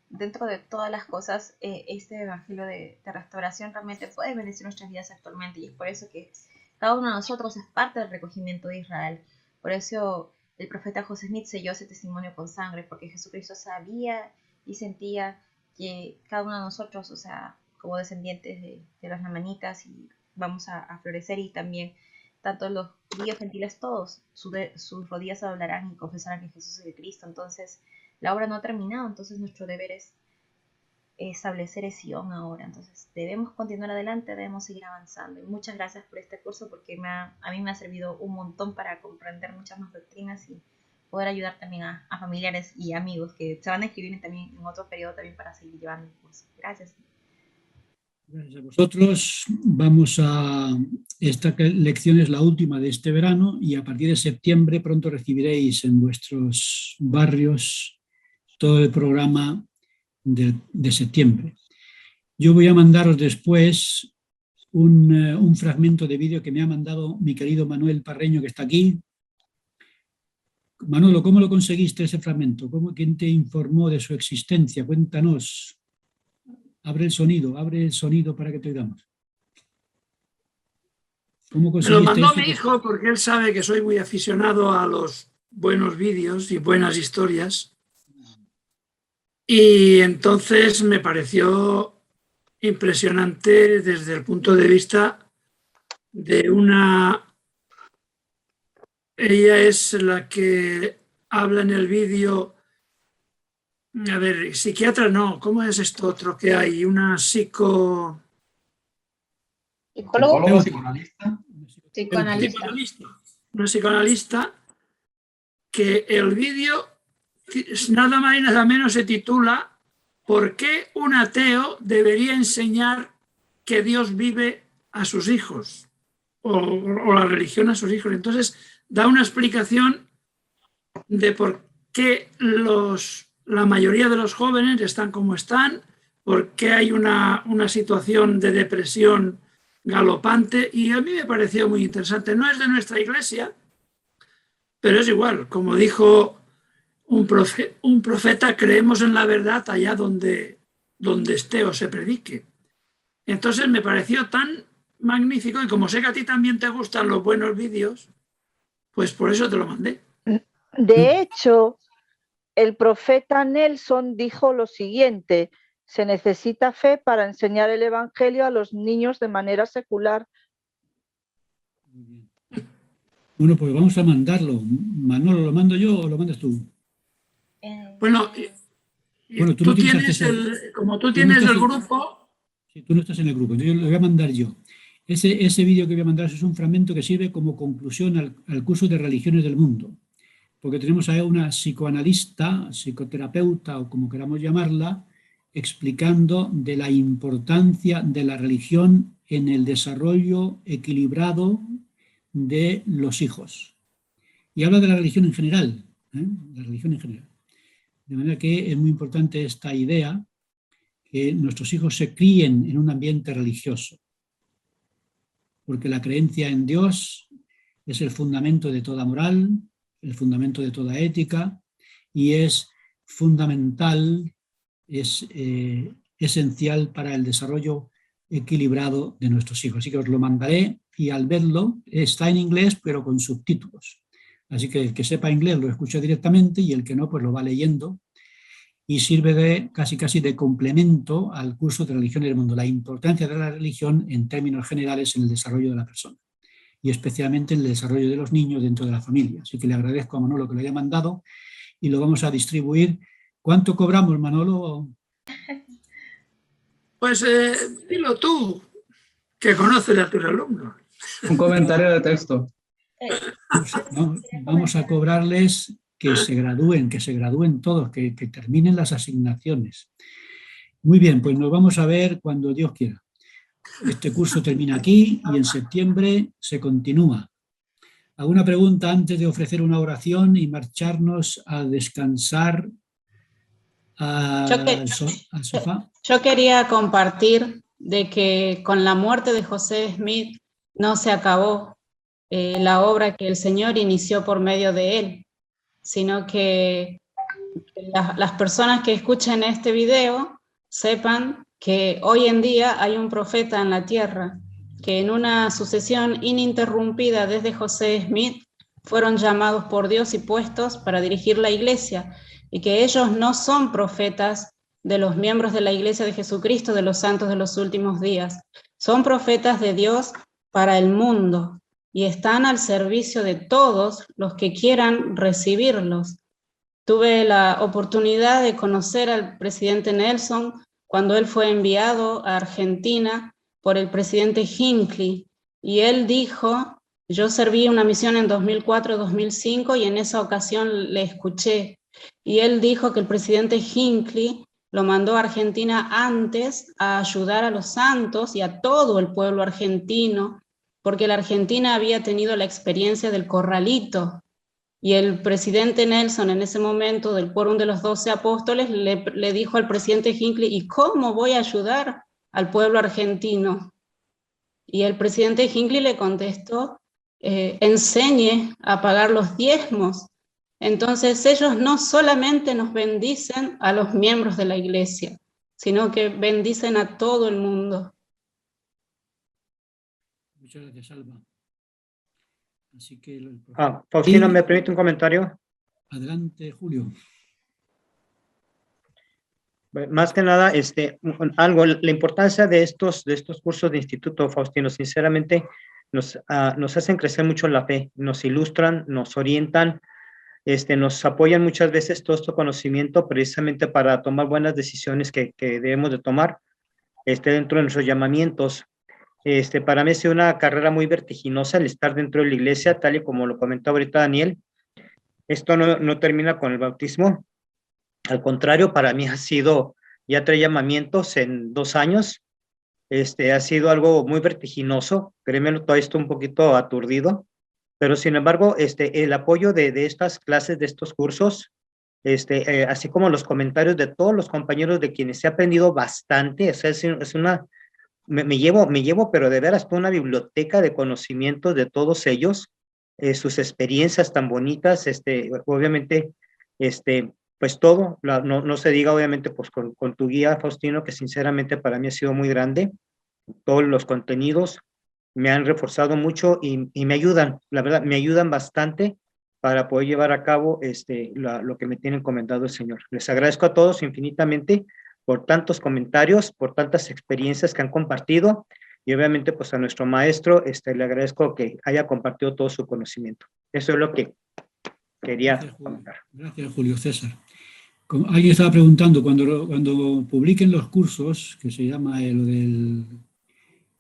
S15: dentro de todas las cosas este evangelio de restauración realmente puede bendecir nuestras vidas actualmente y es por eso que cada uno de nosotros es parte del recogimiento de Israel. Por eso el profeta José Smith selló ese testimonio con sangre, porque Jesucristo sabía y sentía que cada uno de nosotros, o sea, como descendientes de las lamanitas, y vamos a florecer, y también tanto los judíos gentiles, todos sus rodillas se doblarán y confesarán que Jesús es el Cristo. Entonces la obra no ha terminado, entonces nuestro deber es establecer el Sion ahora. Entonces debemos continuar adelante, debemos seguir avanzando. Y muchas gracias por este curso, porque a mí me ha servido un montón para comprender muchas más doctrinas y poder ayudar también a familiares y amigos que se van a inscribir también en otro periodo también para seguir llevando el curso. Gracias.
S1: Gracias a vosotros. Vamos a... Esta lección es la última de este verano y a partir de septiembre pronto recibiréis en vuestros barrios todo el programa de septiembre. Yo voy a mandaros después un fragmento de vídeo que me ha mandado mi querido Manuel Parreño, que está aquí. Manolo, ¿cómo lo conseguiste ese fragmento? ¿Quién te informó de su existencia? Cuéntanos. Abre el sonido para que te oigamos. ¿Cómo
S11: Me lo
S1: conseguiste
S11: mandó
S1: esto?
S11: mi hijo porque él sabe que soy muy aficionado a los buenos vídeos y buenas historias. Y entonces me pareció impresionante desde el punto de vista de una... Ella es la que habla en el vídeo... A ver, psiquiatra no, ¿cómo es esto otro que hay? Una
S3: ¿Psicólogo?
S8: ¿Psicoanalista?
S11: Psicoanalista. Una psicoanalista que el vídeo nada más y nada menos se titula ¿Por qué un ateo debería enseñar que Dios vive a sus hijos? O la religión a sus hijos. Entonces da una explicación de por qué la mayoría de los jóvenes están como están, por qué hay una situación de depresión galopante, y a mí me pareció muy interesante. No es de nuestra iglesia, pero es igual. Como dijo un profeta, creemos en la verdad allá donde esté o se predique. Entonces me pareció tan magnífico, y como sé que a ti también te gustan los buenos vídeos, pues por eso te lo mandé.
S6: De hecho, el profeta Nelson dijo lo siguiente: se necesita fe para enseñar el evangelio a los niños de manera secular.
S1: Bueno, pues vamos a mandarlo. Manolo, ¿lo mando yo o lo mandas tú?
S11: Bueno,
S1: Bueno, tú no tienes
S11: como tú tienes el grupo...
S1: Sí, tú no estás en el grupo, entonces lo voy a mandar yo. Ese vídeo que voy a mandar es un fragmento que sirve como conclusión al curso de religiones del mundo, porque tenemos ahí una psicoanalista, psicoterapeuta o como queramos llamarla, explicando de la importancia de la religión en el desarrollo equilibrado de los hijos. Y habla de la religión en general, la religión en general. De manera que es muy importante esta idea que nuestros hijos se críen en un ambiente religioso, porque la creencia en Dios es el fundamento de toda moral, el fundamento de toda ética, y es fundamental, es esencial para el desarrollo equilibrado de nuestros hijos. Así que os lo mandaré y al verlo está en inglés pero con subtítulos. Así que el que sepa inglés lo escucha directamente y el que no pues lo va leyendo y sirve de casi de complemento al curso de religión del mundo, la importancia de la religión en términos generales en el desarrollo de la persona y especialmente en el desarrollo de los niños dentro de la familia. Así que le agradezco a Manolo que lo haya mandado y lo vamos a distribuir. ¿Cuánto cobramos, Manolo?
S11: Pues dilo tú, que conoces a tus alumnos.
S8: Un comentario de texto.
S1: Vamos a cobrarles que se gradúen todos, que terminen las asignaciones. Muy bien, pues nos vamos a ver cuando Dios quiera. Este curso termina aquí y en septiembre se continúa. ¿Alguna pregunta antes de ofrecer una oración y marcharnos a descansar al sofá?
S10: Yo quería compartir de que con la muerte de José Smith no se acabó la obra que el Señor inició por medio de él, sino que las personas que escuchen este video sepan que hoy en día hay un profeta en la tierra, que en una sucesión ininterrumpida desde José Smith fueron llamados por Dios y puestos para dirigir la iglesia, y que ellos no son profetas de los miembros de la iglesia de Jesucristo, de los santos de los últimos días, son profetas de Dios para el mundo, y están al servicio de todos los que quieran recibirlos. Tuve la oportunidad de conocer al presidente Nelson cuando él fue enviado a Argentina por el presidente Hinckley, y él dijo, yo serví una misión en 2004-2005 y en esa ocasión le escuché, y él dijo que el presidente Hinckley lo mandó a Argentina antes a ayudar a los santos y a todo el pueblo argentino, porque la Argentina había tenido la experiencia del corralito, y el presidente Nelson en ese momento del Quórum de los 12 Apóstoles le dijo al presidente Hinckley, ¿y cómo voy a ayudar al pueblo argentino? Y el presidente Hinckley le contestó, enseñe a pagar los diezmos. Entonces ellos no solamente nos bendicen a los miembros de la iglesia, sino que bendicen a todo el mundo.
S1: Muchas gracias, Alba. Así que
S13: Faustino, ¿me permite un comentario?
S1: Adelante, Julio.
S13: Más que nada, la importancia de estos cursos de instituto, Faustino, sinceramente nos hacen crecer mucho la fe, nos ilustran, nos orientan, nos apoyan muchas veces todo este conocimiento precisamente para tomar buenas decisiones que debemos de tomar dentro de nuestros llamamientos. Para mí ha sido una carrera muy vertiginosa el estar dentro de la iglesia, tal y como lo comentó ahorita Daniel. Esto no termina con el bautismo. Al contrario, para mí ha sido ya 3 llamamientos en 2 años. Ha sido algo muy vertiginoso. Créeme, todavía estoy un poquito aturdido. Pero sin embargo, el apoyo de estas clases, de estos cursos, así como los comentarios de todos los compañeros de quienes he aprendido bastante, o sea, es una... Me llevo, pero de veras, toda una biblioteca de conocimientos de todos ellos, sus experiencias tan bonitas, obviamente, pues todo, no se diga obviamente pues con tu guía, Faustino, que sinceramente para mí ha sido muy grande, todos los contenidos me han reforzado mucho y me ayudan, la verdad, me ayudan bastante para poder llevar a cabo lo que me tiene encomendado el Señor. Les agradezco a todos infinitamente por tantos comentarios, por tantas experiencias que han compartido Y obviamente pues a nuestro maestro le agradezco que haya compartido todo su conocimiento. Eso es lo que quería comentar.
S1: Gracias, Julio César. Alguien estaba preguntando, cuando publiquen los cursos, que se llama lo del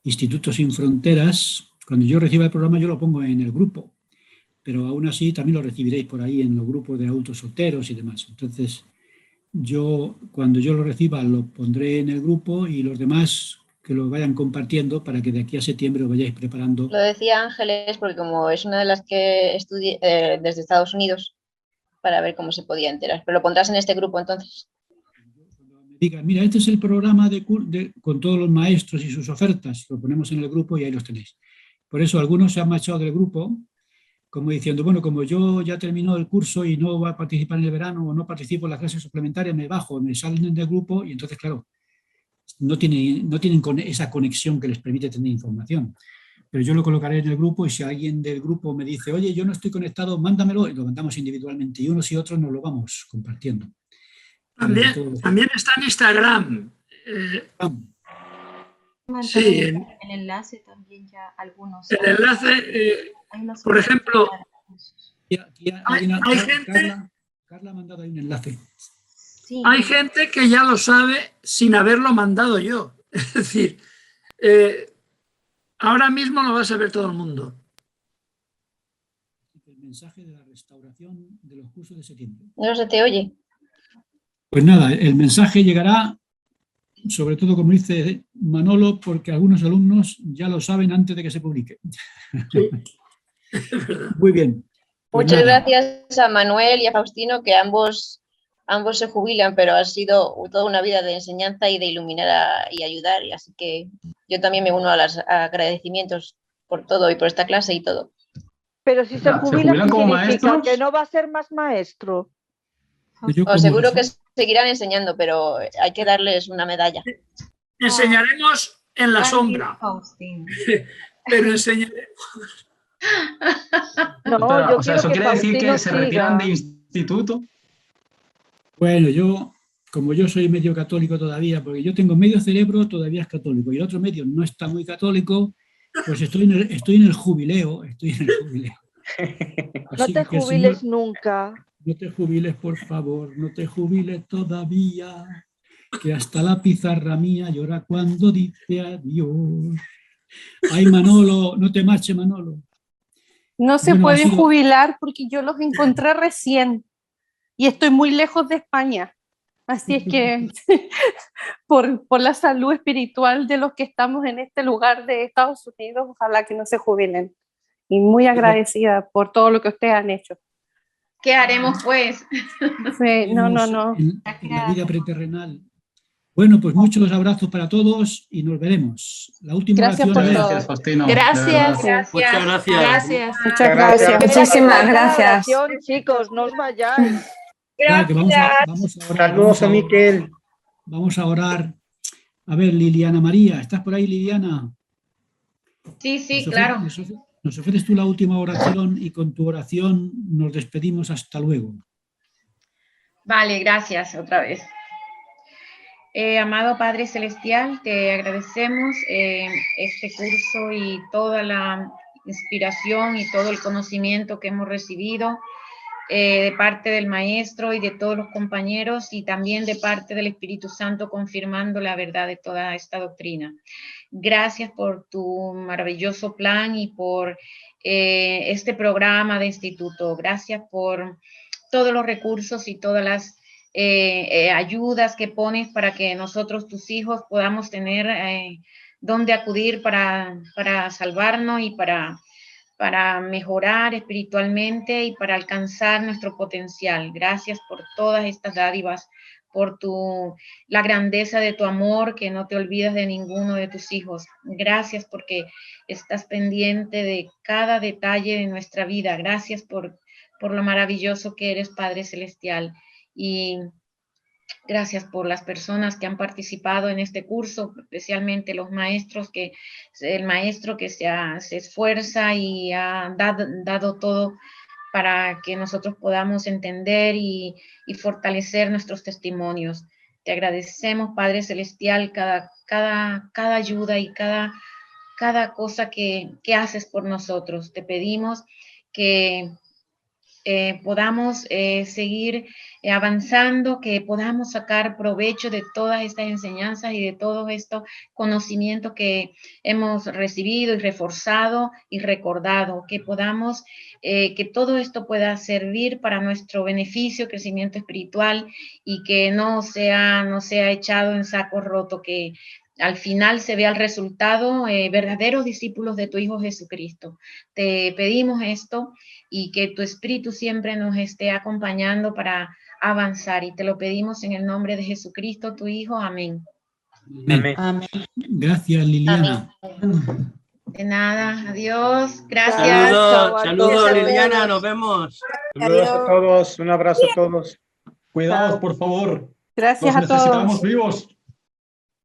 S1: Instituto Sin Fronteras, cuando yo reciba el programa yo lo pongo en el grupo, pero aún así también lo recibiréis por ahí en los grupos de adultos solteros y demás. Entonces, cuando yo lo reciba lo pondré en el grupo y los demás que lo vayan compartiendo para que de aquí a septiembre os vayáis preparando.
S3: Lo decía Ángeles porque como es una de las que estudié desde Estados Unidos, para ver cómo se podía enterar. Pero lo pondrás en este grupo entonces.
S1: Diga, mira, este es el programa con todos los maestros y sus ofertas, lo ponemos en el grupo y ahí los tenéis. Por eso algunos se han marchado del grupo, como diciendo, bueno, como yo ya terminó el curso y no voy a participar en el verano o no participo en las clases suplementarias, me bajo, me salen del grupo y entonces, claro, no tienen esa conexión que les permite tener información. Pero yo lo colocaré en el grupo y si alguien del grupo me dice, oye, yo no estoy conectado, mándamelo, y lo mandamos individualmente y unos y otros nos lo vamos compartiendo.
S11: También está en Instagram. Sí,
S15: el enlace también ya algunos.
S11: El enlace, por ejemplo, hay gente...
S1: Carla ha mandado ahí un enlace.
S15: Sí.
S11: Hay gente que ya lo sabe sin haberlo mandado yo. Es decir, ahora mismo lo va a saber todo el mundo.
S1: El mensaje de la restauración de los cursos de septiembre.
S3: No se te oye.
S1: Pues nada, el mensaje llegará, sobre todo como dice Manolo, porque algunos alumnos ya lo saben antes de que se publique.
S11: Sí.
S1: Muy bien. Pues
S3: muchas
S1: nada.
S3: gracias a Manuel y a Faustino, que ambos se jubilan, pero ha sido toda una vida de enseñanza y de iluminar y ayudar. Y así que yo también me uno a los agradecimios por todo y por esta clase y todo.
S6: Pero si se jubila, ¿qué
S8: como
S6: significa?
S8: maestros?
S6: ¿Que no va a ser más maestro?
S3: Os seguro que seguirán enseñando, pero hay que darles una medalla.
S11: Enseñaremos en la sombra. Pero enseñaremos.
S6: No,
S8: Espera,
S6: yo
S8: o sea,
S6: quiero
S8: ¿eso
S6: que
S8: quiere decir
S6: Faustino
S8: que se retiran
S6: siga.
S8: de instituto?
S1: Bueno, como yo soy medio católico todavía, porque yo tengo medio cerebro, todavía es católico, y el otro medio no está muy católico, pues estoy en el jubileo.
S6: No
S1: Así
S6: te
S1: que el
S6: jubiles
S1: Señor,
S6: nunca.
S1: no te jubiles, por favor, no te jubiles todavía, que hasta la pizarra mía llora cuando dice adiós. Ay, Manolo, no te marches, Manolo.
S9: No se
S1: Bueno,
S9: pueden jubilar porque yo los encontré recién y estoy muy lejos de España. Así es que por la salud espiritual de los que estamos en este lugar de Estados Unidos, ojalá que no se jubilen. Y muy agradecida por todo lo que ustedes han hecho.
S7: ¿Qué haremos pues?
S9: Sí, no.
S1: En la vida preterrenal. Bueno, pues muchos abrazos para todos y nos veremos. La última
S9: Gracias
S1: oración.
S9: por
S1: a ver.
S9: todo.
S8: Gracias, Faustino.
S14: Gracias.
S4: Muchas gracias.
S14: Gracias.
S2: Muchas gracias. Muchísimas gracias.
S6: Chicos, no os vayáis.
S1: Claro, que vamos a orar.
S13: Saludos a Miquel.
S1: Vamos a orar. A ver, Liliana María, ¿estás por ahí, Liliana?
S7: Sí, claro.
S1: Nos ofreces tú la última oración y con tu oración nos despedimos. Hasta luego.
S7: Vale, gracias otra vez. Amado Padre Celestial, te agradecemos este curso y toda la inspiración y todo el conocimiento que hemos recibido de parte del Maestro y de todos los compañeros y también de parte del Espíritu Santo confirmando la verdad de toda esta doctrina. Gracias por tu maravilloso plan y por este programa de instituto. Gracias por todos los recursos y todas las ayudas que pones para que nosotros, tus hijos, podamos tener dónde acudir para salvarnos y para mejorar espiritualmente y para alcanzar nuestro potencial. Gracias por todas estas dádivas, por la grandeza de tu amor, que no te olvidas de ninguno de tus hijos. Gracias porque estás pendiente de cada detalle de nuestra vida. Gracias por lo maravilloso que eres, Padre Celestial. Y gracias por las personas que han participado en este curso, especialmente los maestros, el maestro que se esfuerza y ha dado todo para que nosotros podamos entender y fortalecer nuestros testimonios. Te agradecemos, Padre Celestial, cada ayuda y cada cada cosa que haces por nosotros. Te pedimos que podamos seguir avanzando, que podamos sacar provecho de todas estas enseñanzas y de todo estos conocimientos que hemos recibido y reforzado y recordado, que podamos, que todo esto pueda servir para nuestro beneficio, crecimiento espiritual, y que no sea echado en saco roto, que al final se vea el resultado, verdaderos discípulos de tu Hijo Jesucristo. Te pedimos esto y que tu Espíritu siempre nos esté acompañando para avanzar, y te lo pedimos en el nombre de Jesucristo, tu Hijo. Amén.
S13: Amén.
S10: Amén.
S1: Gracias, Liliana.
S7: De nada, adiós, gracias.
S4: Saludos,
S6: Saludos
S4: saludos Liliana, nos vemos.
S13: Saludos a todos, un abrazo a todos.
S8: Cuidados, por favor.
S9: Gracias
S8: Los
S9: a todos.
S8: necesitamos vivos.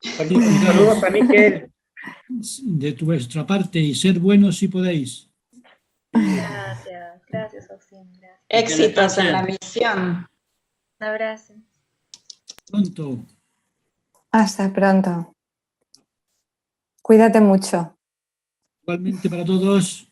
S13: Saludos a Miquel.
S1: De vuestra parte, y ser buenos si podéis.
S15: Gracias, Austin. Gracias.
S10: Éxitos en la misión.
S15: Un abrazo.
S1: Pronto.
S2: Hasta pronto. Cuídate mucho.
S1: Igualmente para todos.